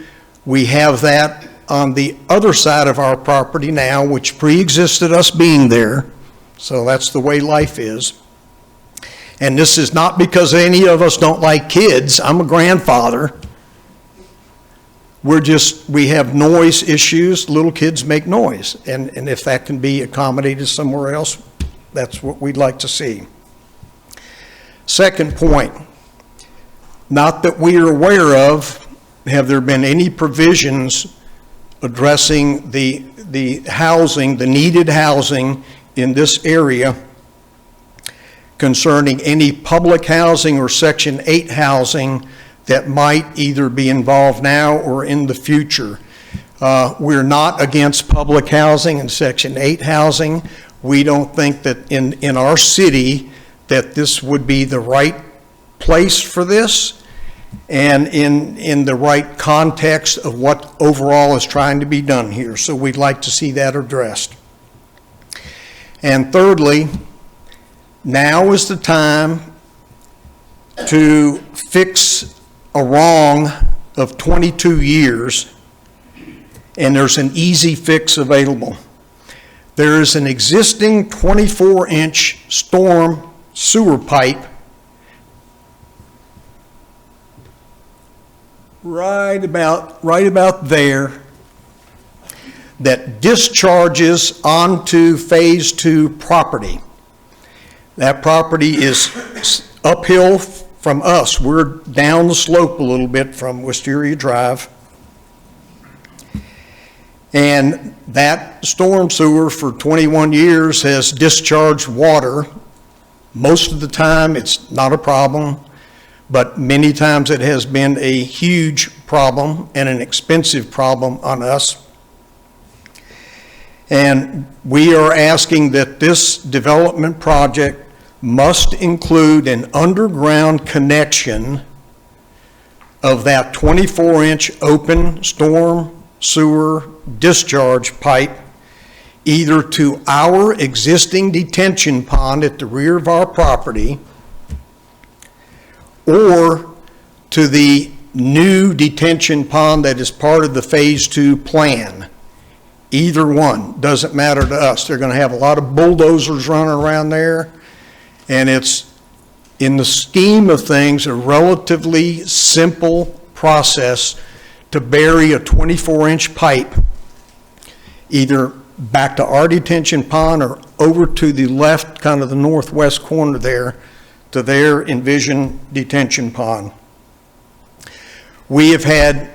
We have that on the other side of our property now, which pre-existed us being there. So that's the way life is. And this is not because any of us don't like kids. I'm a grandfather. We have noise issues. Little kids make noise. And if that can be accommodated somewhere else, that's what we'd like to see. Second point, not that we are aware of, have there been any provisions addressing the housing, the needed housing in this area concerning any public housing or Section 8 housing that might either be involved now or in the future. We're not against public housing and Section 8 housing. We don't think that in our city that this would be the right place for this and in the right context of what overall is trying to be done here. So we'd like to see that addressed. And thirdly, now is the time to fix a wrong of 22 years, and there's an easy fix available. There is an existing 24-inch storm sewer pipe right about there that discharges onto Phase 2 property. That property is uphill from us. We're down the slope a little bit from Wisteria Drive. And that storm sewer for 21 years has discharged water. Most of the time it's not a problem, but many times it has been a huge problem and an expensive problem on us. And we are asking that this development project must include an underground connection of that 24-inch open storm sewer discharge pipe either to our existing detention pond at the rear of our property or to the new detention pond that is part of the Phase 2 plan. Either one, doesn't matter to us. They're going to have a lot of bulldozers running around there, and it's, in the scheme of things, a relatively simple process to bury a 24-inch pipe either back to our detention pond or over to the left, kind of the northwest corner there, to their envisioned detention pond. We have had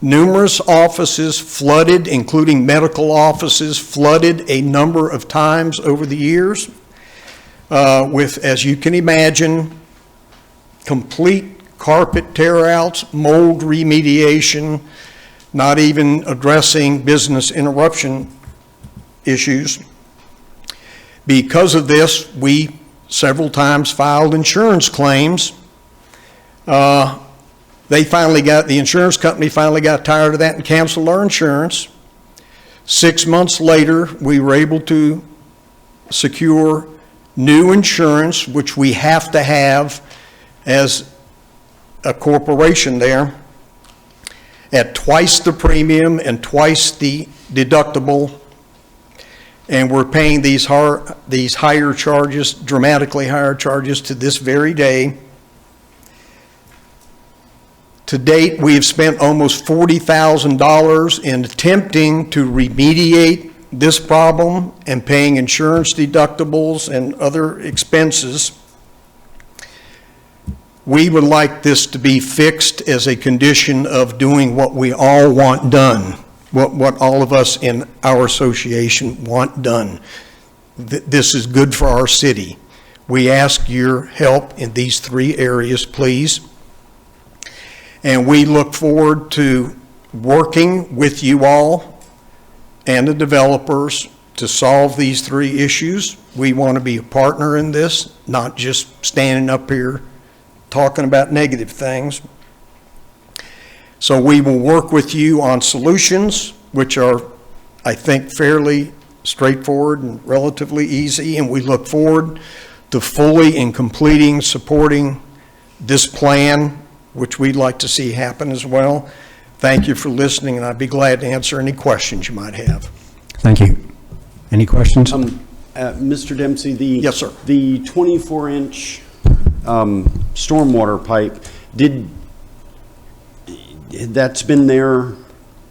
numerous offices flooded, including medical offices, flooded a number of times over the years with, as you can imagine, complete carpet tear-outs, mold remediation, not even addressing business interruption issues. Because of this, we several times filed insurance claims. The insurance company finally got tired of that and canceled our insurance. 6 months later, we were able to secure new insurance, which we have to have as a corporation there, at twice the premium and twice the deductible. And we're paying these higher charges, dramatically higher charges to this very day. To date, we have spent almost $40,000 in attempting to remediate this problem and paying insurance deductibles and other expenses. We would like this to be fixed as a condition of doing what we all want done, what all of us in our association want done. This is good for our city. We ask your help in these 3 areas, please. And we look forward to working with you all and the developers to solve these 3 issues. We want to be a partner in this, not just standing up here talking about negative things. So we will work with you on solutions, which are, I think, fairly straightforward and relatively easy, and we look forward to fully and completing supporting this plan, which we'd like to see happen as well. Thank you for listening, and I'd be glad to answer any questions you might have. Thank you. Any questions? Mr. Dempsey, Yes, sir. The 24-inch stormwater pipe, that's been there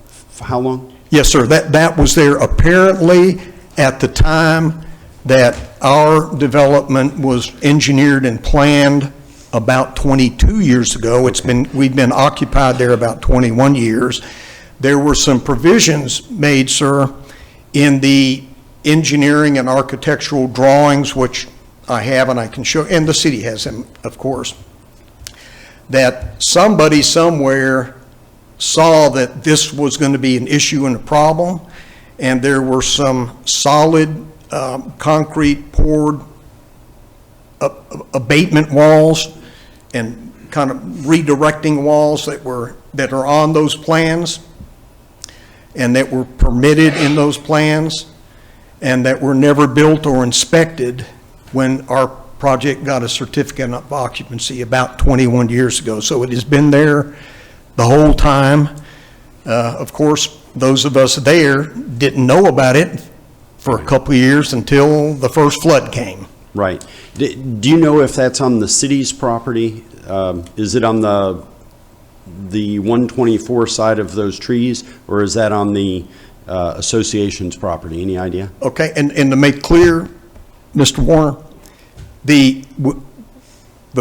for how long? Yes, sir. That was there apparently at the time that our development was engineered and planned about 22 years ago. We've been occupied there about 21 years. There were some provisions made, sir, in the engineering and architectural drawings, which I have and I can show, and the city has them, of course, that somebody somewhere saw that this was going to be an issue and a problem, and there were some solid concrete poured abatement walls and kind of redirecting walls that are on those plans and that were permitted in those plans and that were never built or inspected when our project got a certificate of occupancy about 21 years ago. So it has been there the whole time. Of course, those of us there didn't know about it for a couple of years until the first flood came. Right. Do you know if that's on the city's property? Is it on the 124 side of those trees, or is that on the association's property? Any idea? Okay, and to make clear, Mr. Warner, the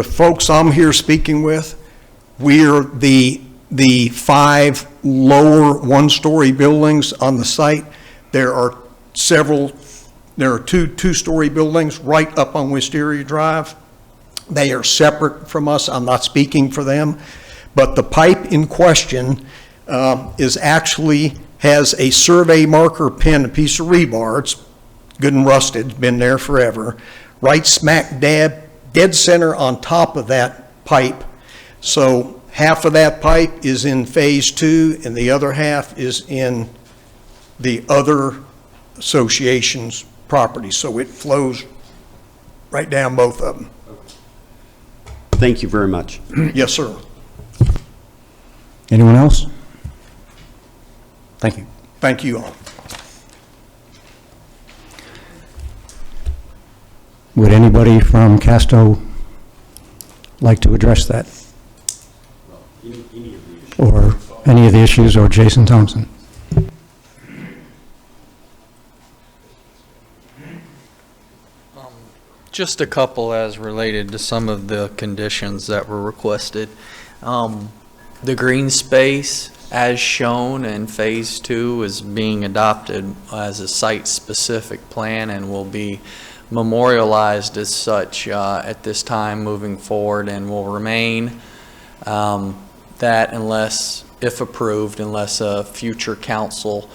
folks I'm here speaking with, we're the 5 lower one-story buildings on the site. There are two two-story buildings right up on Wisteria Drive. They are separate from us. I'm not speaking for them. But the pipe in question has a survey marker pin, a piece of rebar. It's good and rusted, been there forever. Right smack dead center on top of that pipe. So half of that pipe is in phase 2 and the other half is in the other association's property. So it flows right down both of them. Thank you very much. Yes, sir. Anyone else? Thank you. Thank you all. Would anybody from Casto like to address that? Or any of the issues, or Jason Thompson? Just a couple as related to some of the conditions that were requested. The green space, as shown in Phase 2, is being adopted as a site-specific plan and will be memorialized as such at this time moving forward, and will remain that unless, if approved, unless a future council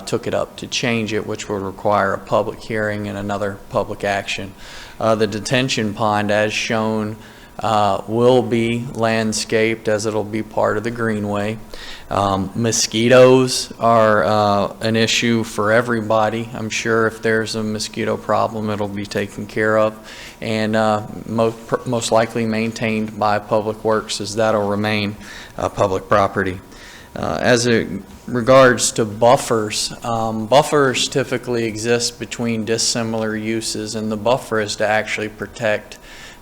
took it up to change it, which would require a public hearing and another public action. The detention pond, as shown will be landscaped, as it'll be part of the greenway. Mosquitoes are an issue for everybody. I'm sure if there's a mosquito problem, it'll be taken care of, and most likely maintained by Public Works, as that'll remain public property. As it regards to buffers, buffers typically exist between dissimilar uses, and the buffer is to actually protect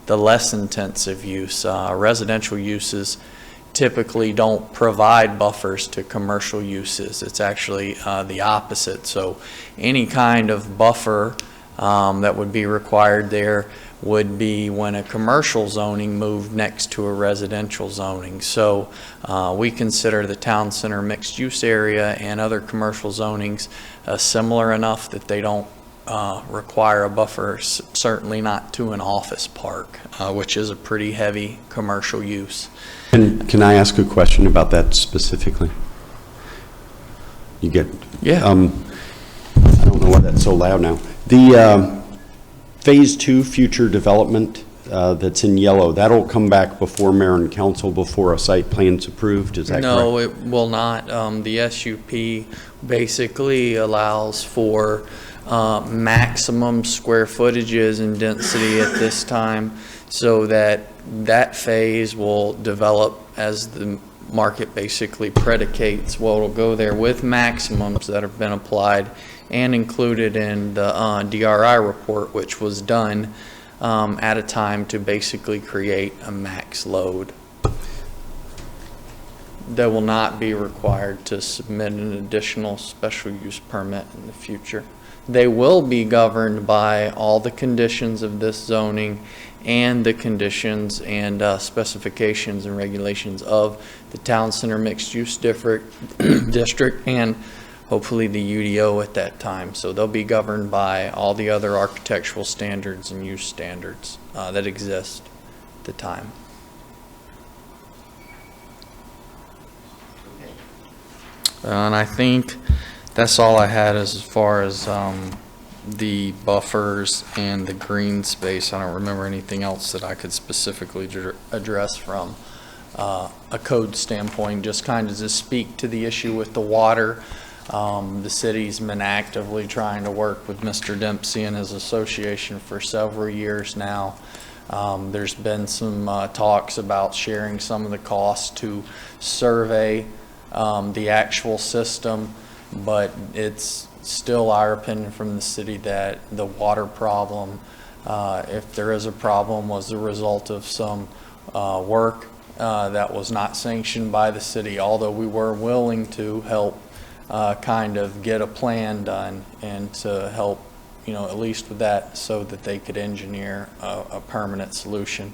the less intensive use. Residential uses typically don't provide buffers to commercial uses. It's actually the opposite. So any kind of buffer that would be required there would be when a commercial zoning moved next to a residential zoning. So we consider the town center mixed use area and other commercial zonings similar enough that they don't require a buffer, certainly not to an office park, which is a pretty heavy commercial use. Can I ask a question about that specifically? You get, yeah. I don't know why that's so loud now. The Phase 2 future development that's in yellow, that'll come back before mayor and council before a site plan's approved, is that correct? No, it will not. The SUP basically allows for maximum square footages and density at this time, so that phase will develop as the market basically predicates what will go there, with maximums that have been applied and included in the DRI report, which was done at a time to basically create a max load. They will not be required to submit an additional special use permit in the future. They will be governed by all the conditions of this zoning and the conditions and specifications and regulations of the town center mixed use district and hopefully the UDO at that time. So they'll be governed by all the other architectural standards and use standards that exist at the time. And I think that's all I had as far as the buffers and the green space. I don't remember anything else that I could specifically address from a code standpoint, just kind of to speak to the issue with the water. The city's been actively trying to work with Mr. Dempsey and his association for several years now. There's been some talks about sharing some of the costs to survey the actual system, but it's still our opinion from the city that the water problem, if there is a problem, was the result of some work that was not sanctioned by the city, although we were willing to help kind of get a plan done and to help, at least with that, so that they could engineer a permanent solution.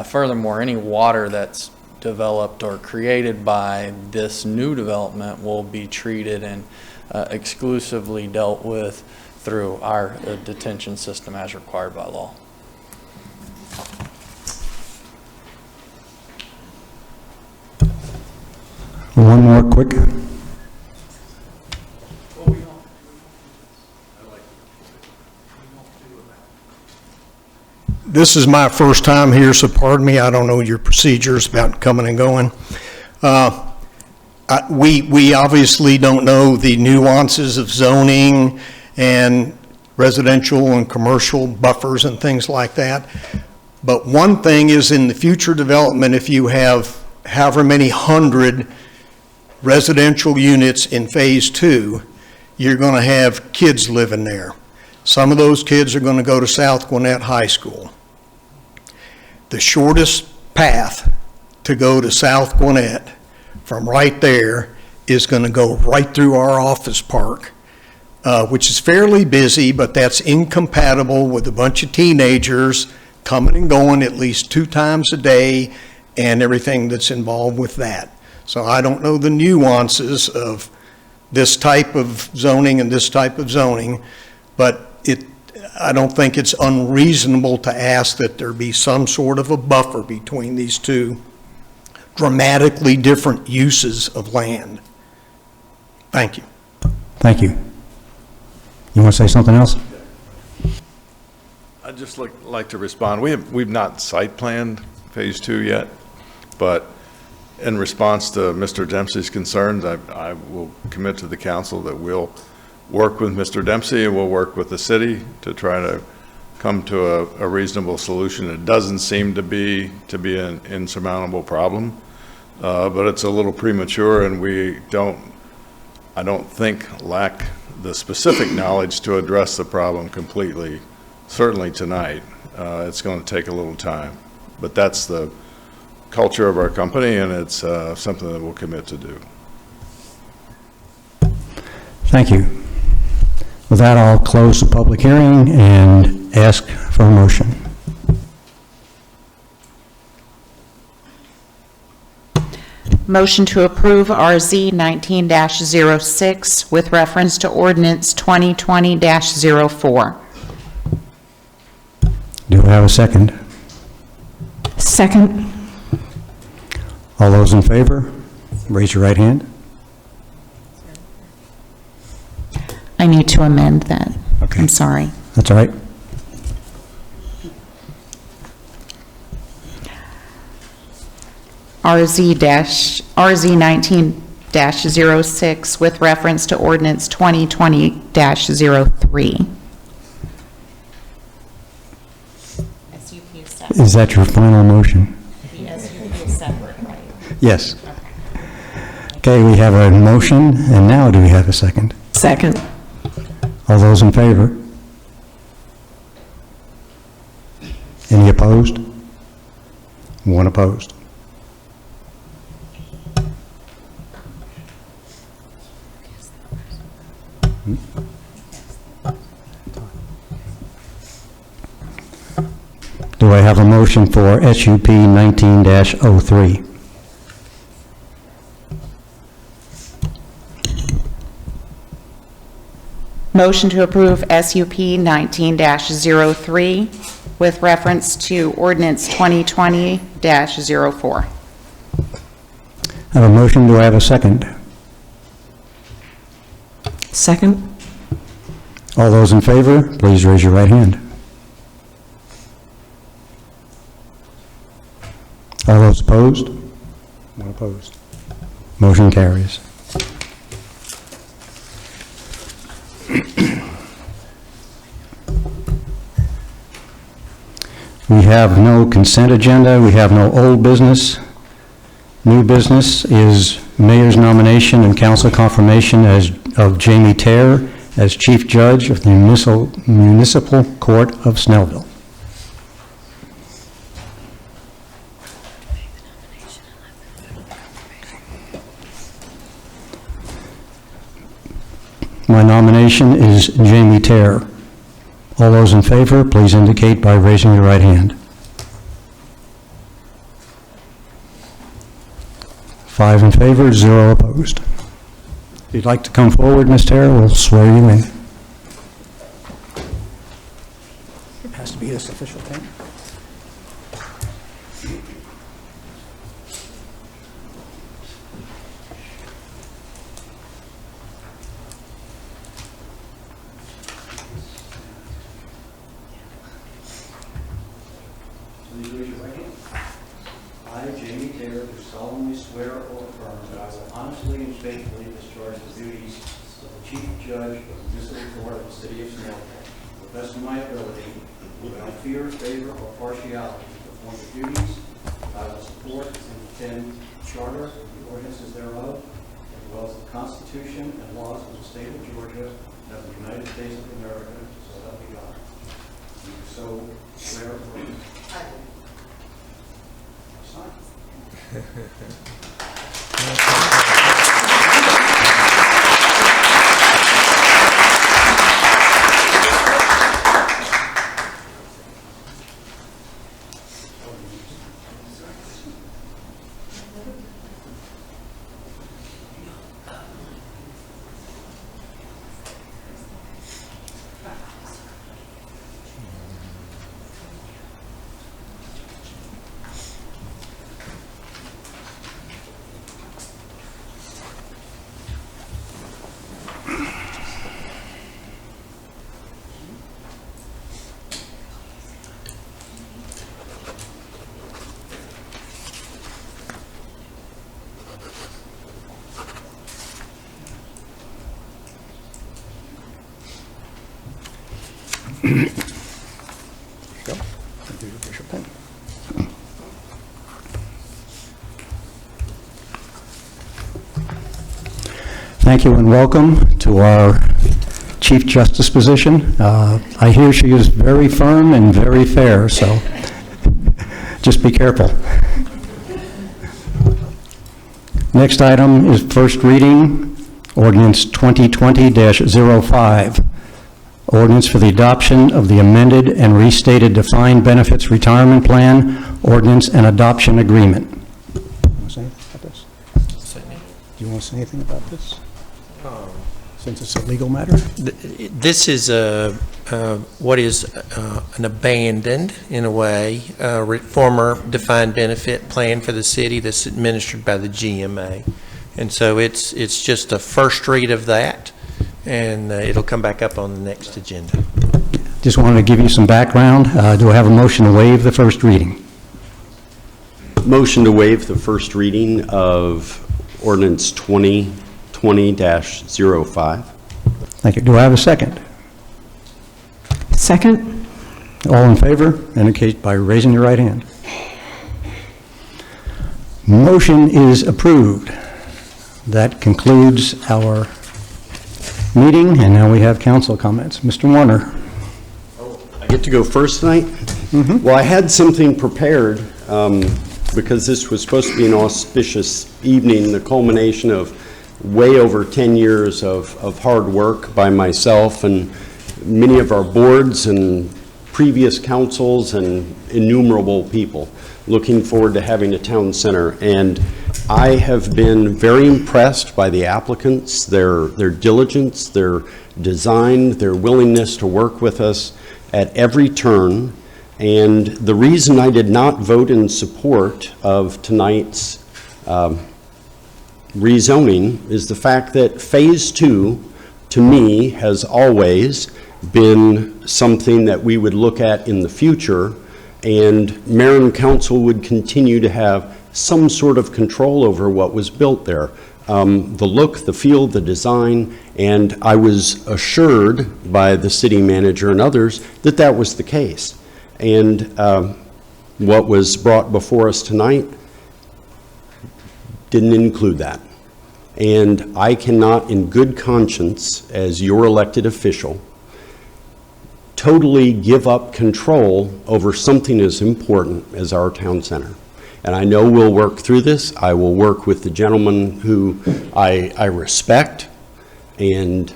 Furthermore, any water that's developed or created by this new development will be treated and exclusively dealt with through our detention system as required by law. One more quick. This is my first time here, so pardon me, I don't know your procedures about coming and going. We obviously don't know the nuances of zoning and residential and commercial buffers and things like that. But one thing is, in the future development, if you have however many hundred residential units in phase 2, you're going to have kids living there. Some of those kids are going to go to South Gwinnett High School. The shortest path to go to South Gwinnett from right there is going to go right through our office park, which is fairly busy, but that's incompatible with a bunch of teenagers coming and going at least 2 times a day and everything that's involved with that. So I don't know the nuances of this type of zoning and this type of zoning, but I don't think it's unreasonable to ask that there be some sort of a buffer between these two dramatically different uses of land. Thank you. Thank you. You want to say something else? I'd just like to respond. We've not site planned Phase 2 yet, but in response to Mr. Dempsey's concerns, I will commit to the council that we'll work with Mr. Dempsey and we'll work with the city to try to come to a reasonable solution. It doesn't seem to be an insurmountable problem, but it's a little premature, and I don't think lack the specific knowledge to address the problem completely, certainly tonight. It's going to take a little time, but that's the culture of our company, and it's something that we'll commit to do. Thank you. With that, I'll close the public hearing and ask for a motion. Motion to approve RZ 19-06 with reference to ordinance 2020-04. Do I have a second? Second. All those in favor, raise your right hand. I need to amend that. Okay. I'm sorry. That's all right. RZ 19-06 with reference to ordinance 2020-03. Is that your final motion? The SUP is separate, right? Yes. Okay, we have a motion, and now do we have a second? Second. All those in favor? Any opposed? One opposed. Do I have a motion for SUP 19-03? Motion to approve SUP 19-03 with reference to ordinance 2020-04. I have a motion. Do I have a second? Second. All those in favor, please raise your right hand. All those opposed? One opposed. Motion carries. We have no consent agenda. We have no old business. New business is mayor's nomination and council confirmation of Jamie Terr as Chief Judge of the Municipal Court of Snellville. My nomination is Jamie Terr. All those in favor, please indicate by raising your right hand. 5 in favor, 0 opposed. If you'd like to come forward, Ms. Terr, we'll swear you in. It has to be this official thing. Please raise your right hand. I, Jamie Terr, do solemnly swear or affirm that I will honestly and faithfully discharge the duties of the Chief Judge of the Municipal Court of the City of Snellville to the best of my ability, without fear, favor, or partiality, to perform the duties I will support and defend the Charter and the ordinances thereof, as well as the Constitution and laws of the State of Georgia and of the United States of America, so help me God. Do you so swear or affirm? Go. Do your official pen. Thank you and welcome to our Chief Justice position. I hear she is very firm and very fair, so just be careful. Next item is first reading, ordinance 2020-05. Ordinance for the adoption of the amended and restated defined benefits retirement plan, ordinance and adoption agreement. Do you want to say anything about this? Since it's a legal matter? This is what is an abandoned, in a way, former defined benefit plan for the city that's administered by the GMA. And so it's just a first read of that, and it'll come back up on the next agenda. Just wanted to give you some background. Do I have a motion to waive the first reading? Motion to waive the first reading of ordinance 2020-05. Thank you. Do I have a second? Second. All in favor, indicate by raising your right hand. Motion is approved. That concludes our meeting, and now we have council comments. Mr. Warner. I get to go first tonight? Mm-hmm. Well, I had something prepared because this was supposed to be an auspicious evening, the culmination of way over 10 years of hard work by myself and many of our boards and previous councils and innumerable people. Looking forward to having a town center. And I have been very impressed by the applicants, their diligence, their design, their willingness to work with us at every turn. And the reason I did not vote in support of tonight's rezoning is the fact that phase 2, to me, has always been something that we would look at in the future, and mayor and council would continue to have some sort of control over what was built there. The look, the feel, the design, and I was assured by the city manager and others that that was the case. And what was brought before us tonight didn't include that. And I cannot, in good conscience, as your elected official, totally give up control over something as important as our town center. And I know we'll work through this. I will work with the gentleman who I respect, and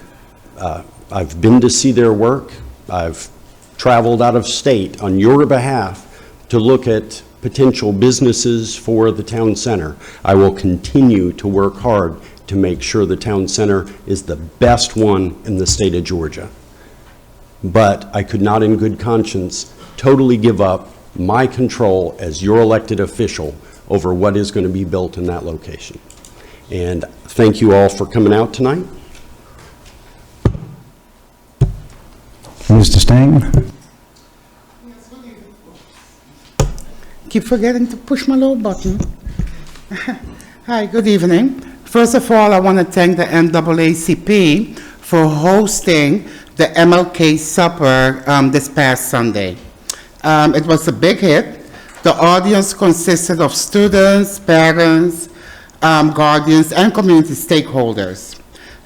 I've been to see their work. I've traveled out of state on your behalf to look at potential businesses for the town center. I will continue to work hard to make sure the town center is the best one in the state of Georgia. But I could not in good conscience totally give up my control as your elected official over what is going to be built in that location. And thank you all for coming out tonight. Mr. Stang? Keep forgetting to push my little button. Hi, good evening. First of all, I want to thank the NAACP for hosting the MLK Supper this past Sunday. It was a big hit. The audience consisted of students, parents, guardians, and community stakeholders.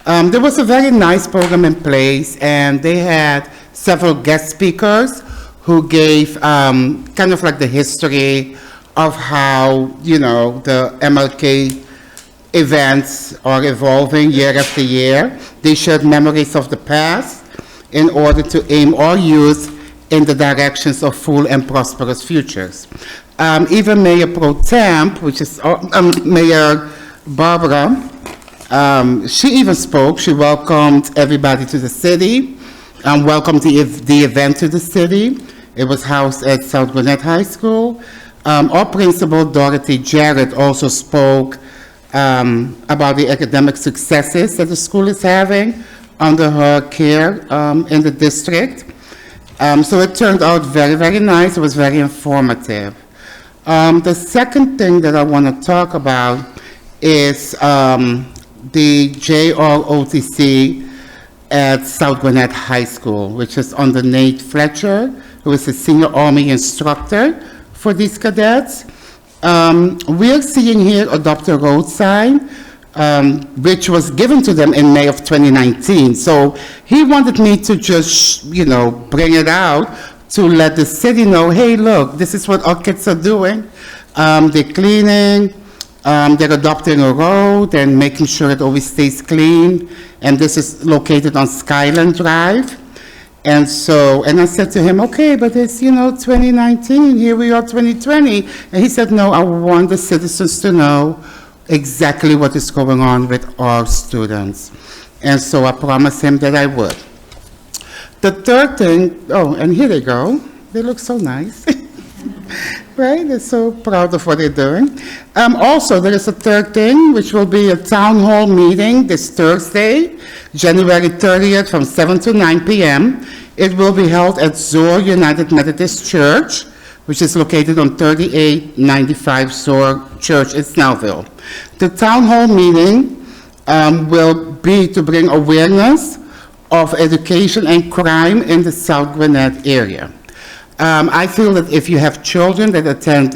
There was a very nice program in place, and they had several guest speakers who gave kind of like the history of how, you know, the MLK events are evolving year after year. They shared memories of the past in order to aim our youth in the directions of full and prosperous futures. Even Mayor Pro Tem, which is Mayor Barbara, she even spoke. She welcomed everybody to the city and welcomed the event to the city. It was housed at South Gwinnett High School. Our principal, Dorothy Jrotc, also spoke about the academic successes that the school is having under her care in the district. So it turned out very, very nice. It was very informative. The second thing that I want to talk about is the JROTC at South Gwinnett High School, which is under Nate Fletcher, who is a senior Army instructor for these cadets. We are seeing here Adopt a Road sign, which was given to them in May of 2019. So he wanted me to just, bring it out to let the city know, hey, look, this is what our kids are doing. They're cleaning, they're adopting a road and making sure it always stays clean. And this is located on Skyland Drive. And I said to him, okay, but it's, 2019, here we are 2020. And he said, no, I want the citizens to know exactly what is going on with our students. And so I promised him that I would. The third thing, and here they go. They look so nice. Right? They're so proud of what they're doing. Also, there is a third thing, which will be a town hall meeting this Thursday, January 30th from 7 to 9 p.m. It will be held at Zoar United Methodist Church, which is located on 3895 Zoar Church in Snellville. The town hall meeting will be to bring awareness of education and crime in the South Gwinnett area. I feel that if you have children that attend,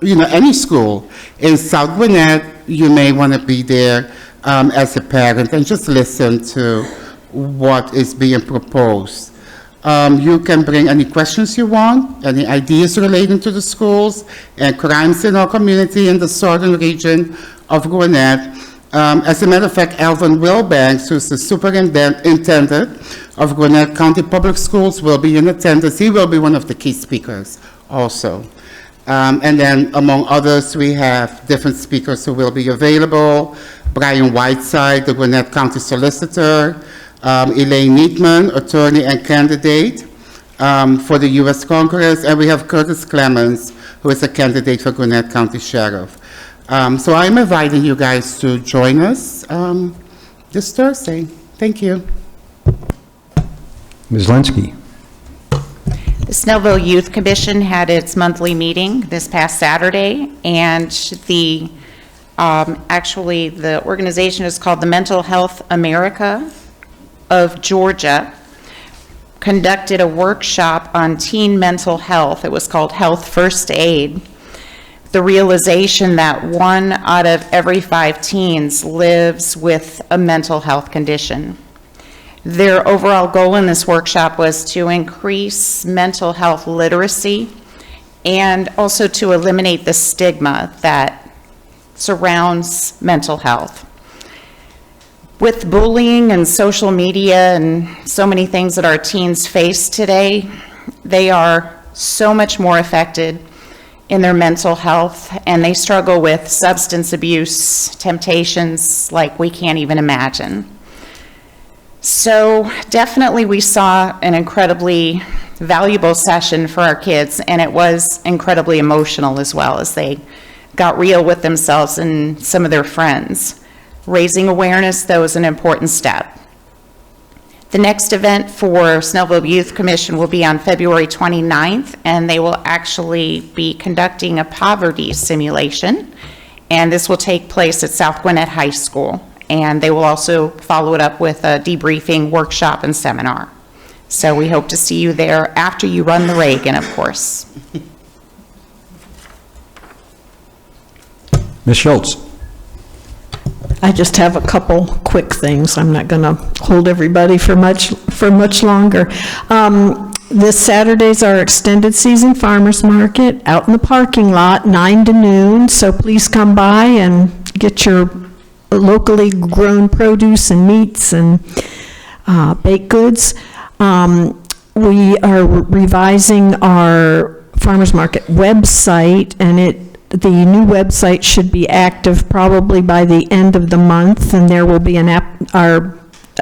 any school in South Gwinnett, you may want to be there as a parent and just listen to what is being proposed. You can bring any questions you want, any ideas relating to the schools and crimes in our community in the southern region of Gwinnett. As a matter of fact, Alvin Wilbanks, who's the superintendent of Gwinnett County Public Schools, will be in attendance. He will be one of the key speakers also. And then among others, we have different speakers who will be available. Brian Whiteside, the Gwinnett County Solicitor, Elaine Neatman, attorney and candidate for the U.S. Congress, and we have Curtis Clemens, who is a candidate for Gwinnett County Sheriff. So I'm inviting you guys to join us this Thursday. Thank you. Ms. Linsky. The Snellville Youth Commission had its monthly meeting this past Saturday, and the organization is called the Mental Health America of Georgia, conducted a workshop on teen mental health. It was called Health First Aid. The realization that 1 out of every 5 teens lives with a mental health condition. Their overall goal in this workshop was to increase mental health literacy and also to eliminate the stigma that surrounds mental health. With bullying and social media and so many things that our teens face today, they are so much more affected in their mental health, and they struggle with substance abuse, temptations like we can't even imagine. So definitely we saw an incredibly valuable session for our kids, and it was incredibly emotional as well, as they got real with themselves and some of their friends. Raising awareness, though, is an important step. The next event for Snellville Youth Commission will be on February 29th, and they will actually be conducting a poverty simulation, and this will take place at South Gwinnett High School, and they will also follow it up with a debriefing workshop and seminar. So we hope to see you there after you run the Reagan, of course. Ms. Schultz. I just have a couple quick things. I'm not going to hold everybody for much longer. This Saturday's our extended season farmers market out in the parking lot, 9 to noon. So please come by and get your locally grown produce and meats and baked goods. We are revising our farmers market website, and the new website should be active probably by the end of the month, and there will be our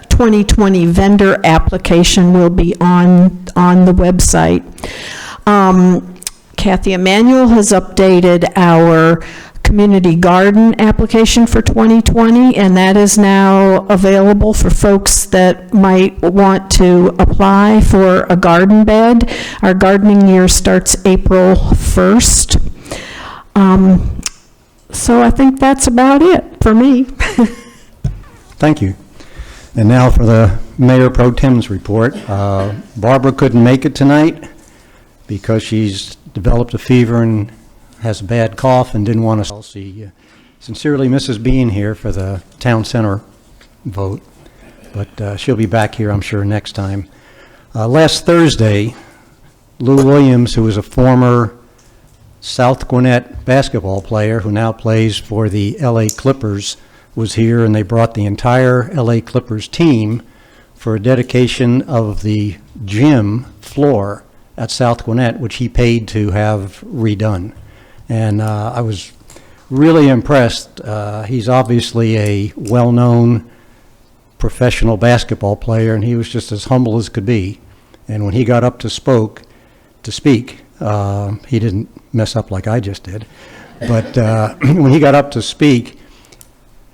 2020 vendor application will be on the website. Kathy Emanuel has updated our community garden application for 2020, and that is now available for folks that might want to apply for a garden bed. Our gardening year starts April 1st. So I think that's about it for me. Thank you. And now for the Mayor Pro Tem's report. Barbara couldn't make it tonight because she's developed a fever and has a bad cough and didn't want to. She sincerely misses being here for the town center vote, but she'll be back here, I'm sure, next time. Last Thursday, Lou Williams, who was a former South Gwinnett basketball player who now plays for the LA Clippers, was here, and they brought the entire LA Clippers team for a dedication of the gym floor at South Gwinnett, which he paid to have redone. And I was really impressed. He's obviously a well-known professional basketball player, and he was just as humble as could be. And when he got up to speak, he didn't mess up like I just did, but when he got up to speak,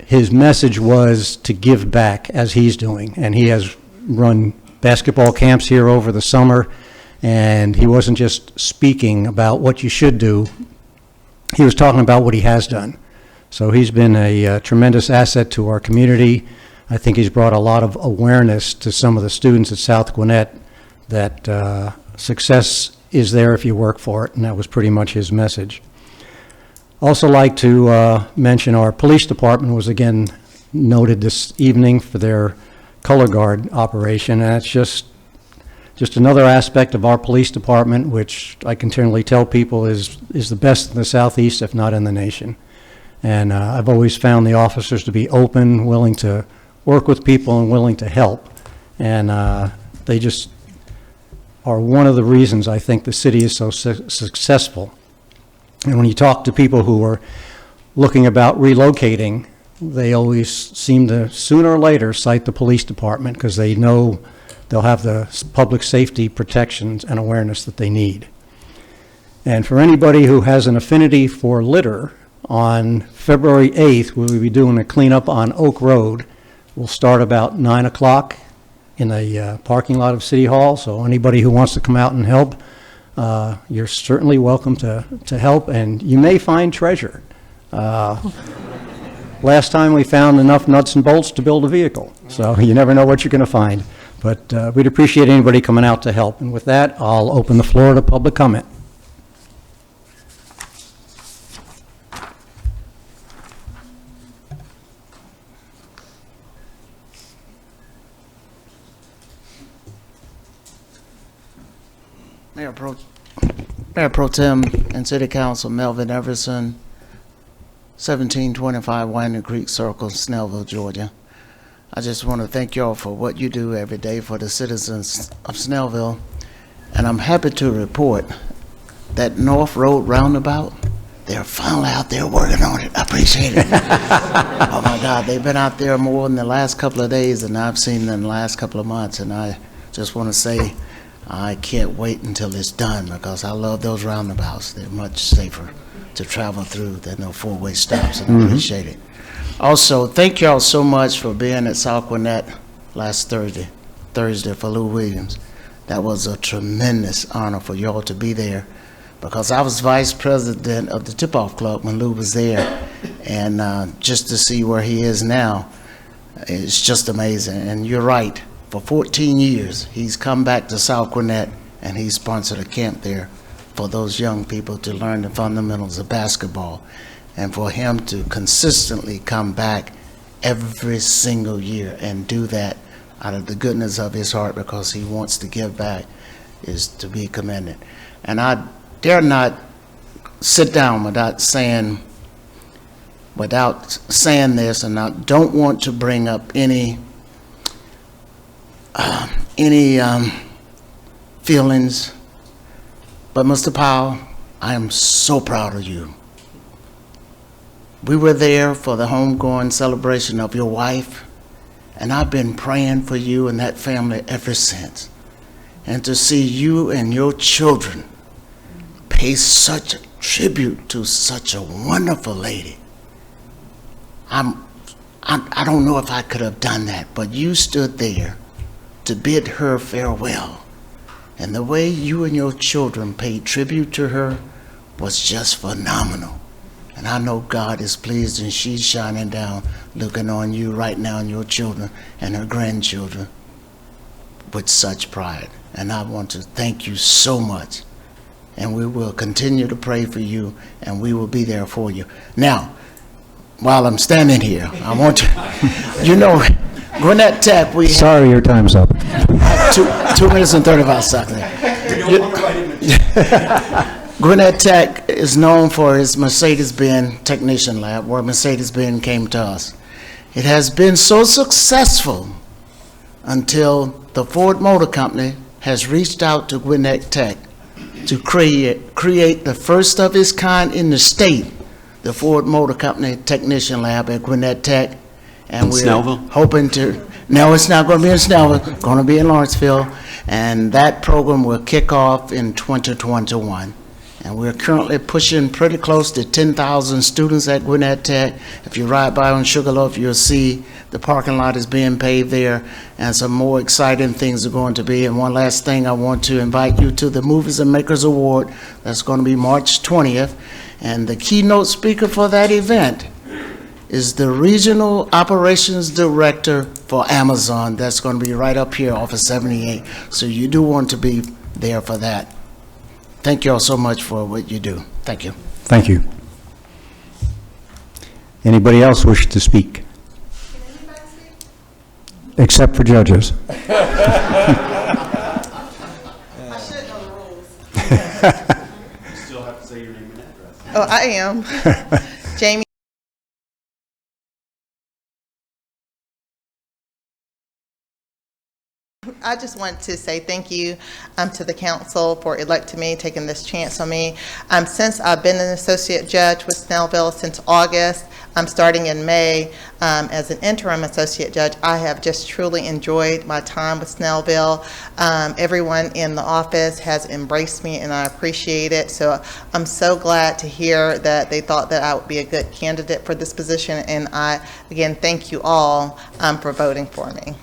his message was to give back as he's doing. And he has run basketball camps here over the summer, and he wasn't just speaking about what you should do, he was talking about what he has done. So he's been a tremendous asset to our community. I think he's brought a lot of awareness to some of the students at South Gwinnett that success is there if you work for it, and that was pretty much his message. Also like to mention our police department was again noted this evening for their color guard operation, and it's just another aspect of our police department, which I continually tell people is the best in the Southeast, if not in the nation. And I've always found the officers to be open, willing to work with people, and willing to help. And they just are one of the reasons I think the city is so successful. And when you talk to people who are looking about relocating, they always seem to, sooner or later, cite the police department because they know they'll have the public safety protections and awareness that they need. And for anybody who has an affinity for litter, on February 8th, we'll be doing a cleanup on Oak Road. We'll start about 9 o'clock in the parking lot of City Hall, so anybody who wants to come out and help, you're certainly welcome to help, and you may find treasure. Last time we found enough nuts and bolts to build a vehicle, so you never know what you're going to find. But we'd appreciate anybody coming out to help. And with that, I'll open the floor to public comment. Mayor Pro Tem and City Council, Melvin Everson, 1725 Winding Creek Circle, Snellville, Georgia. I just want to thank y'all for what you do every day for the citizens of Snellville. And I'm happy to report that North Road roundabout, they're finally out there working on it. I appreciate it. Oh my God, they've been out there more in the last couple of days than I've seen in the last couple of months. And I just want to say, I can't wait until it's done because I love those roundabouts. They're much safer to travel through than no four-way stops, and I appreciate it. Also, thank y'all so much for being at South Gwinnett last Thursday for Lou Williams. That was a tremendous honor for y'all to be there because I was vice president of the tip-off club when Lou was there, and just to see where he is now, it's just amazing. And you're right. For 14 years, he's come back to South Gwinnett, and he sponsored a camp there for those young people to learn the fundamentals of basketball. And for him to consistently come back every single year and do that out of the goodness of his heart because he wants to give back is to be commended. And I dare not sit down without saying this, and I don't want to bring up any feelings, but Mr. Powell, I am so proud of you. We were there for the homegoing celebration of your wife, and I've been praying for you and that family ever since. And to see you and your children pay such a tribute to such a wonderful lady, I don't know if I could have done that, but you stood there to bid her farewell. And the way you and your children paid tribute to her was just phenomenal. And I know God is pleased, and she's shining down, looking on you right now and your children and her grandchildren with such pride. And I want to thank you so much. And we will continue to pray for you, and we will be there for you. Now, while I'm standing here, I want to, you know, Gwinnett Tech, we have... Sorry, your time's up. 2 minutes and 35 seconds. Gwinnett Tech is known for its Mercedes-Benz Technician Lab, where Mercedes-Benz came to us. It has been so successful until the Ford Motor Company has reached out to Gwinnett Tech to create the first of its kind in the state, the Ford Motor Company Technician Lab at Gwinnett Tech. And we're Snellville? hoping to, no, it's not going to be in Snellville, it's going to be in Lawrenceville, and that program will kick off in 2021. And we're currently pushing pretty close to 10,000 students at Gwinnett Tech. If you ride by on Sugarloaf, you'll see the parking lot is being paved there, and some more exciting things are going to be. And one last thing, I want to invite you to the Movies and Makers Award. That's going to be March 20th. And the keynote speaker for that event is the Regional Operations Director for Amazon. That's going to be right up here off of 78. So you do want to be there for that. Thank you all so much for what you do. Thank you. Thank you. Anybody else wish to speak? Except for judges. I should know the rules. You still have to say your name and address. Oh, I am. Jamie. I just want to say thank you to the council for electing me, taking this chance on me. Since I've been an associate judge with Snellville since August, I'm starting in May as an interim associate judge. I have just truly enjoyed my time with Snellville. Everyone in the office has embraced me, and I appreciate it. So I'm so glad to hear that they thought that I would be a good candidate for this position. And I, again, thank you all for voting for me.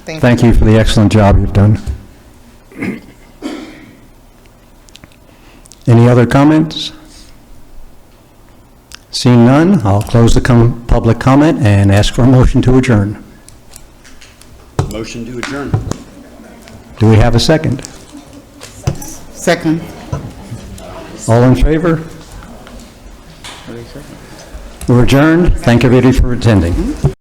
Thank you for the excellent job you've done. Any other comments? Seeing none, I'll close the public comment and ask for a motion to adjourn. Motion to adjourn. Do we have a second? Second. All in favor? We're adjourned. Thank everybody for attending.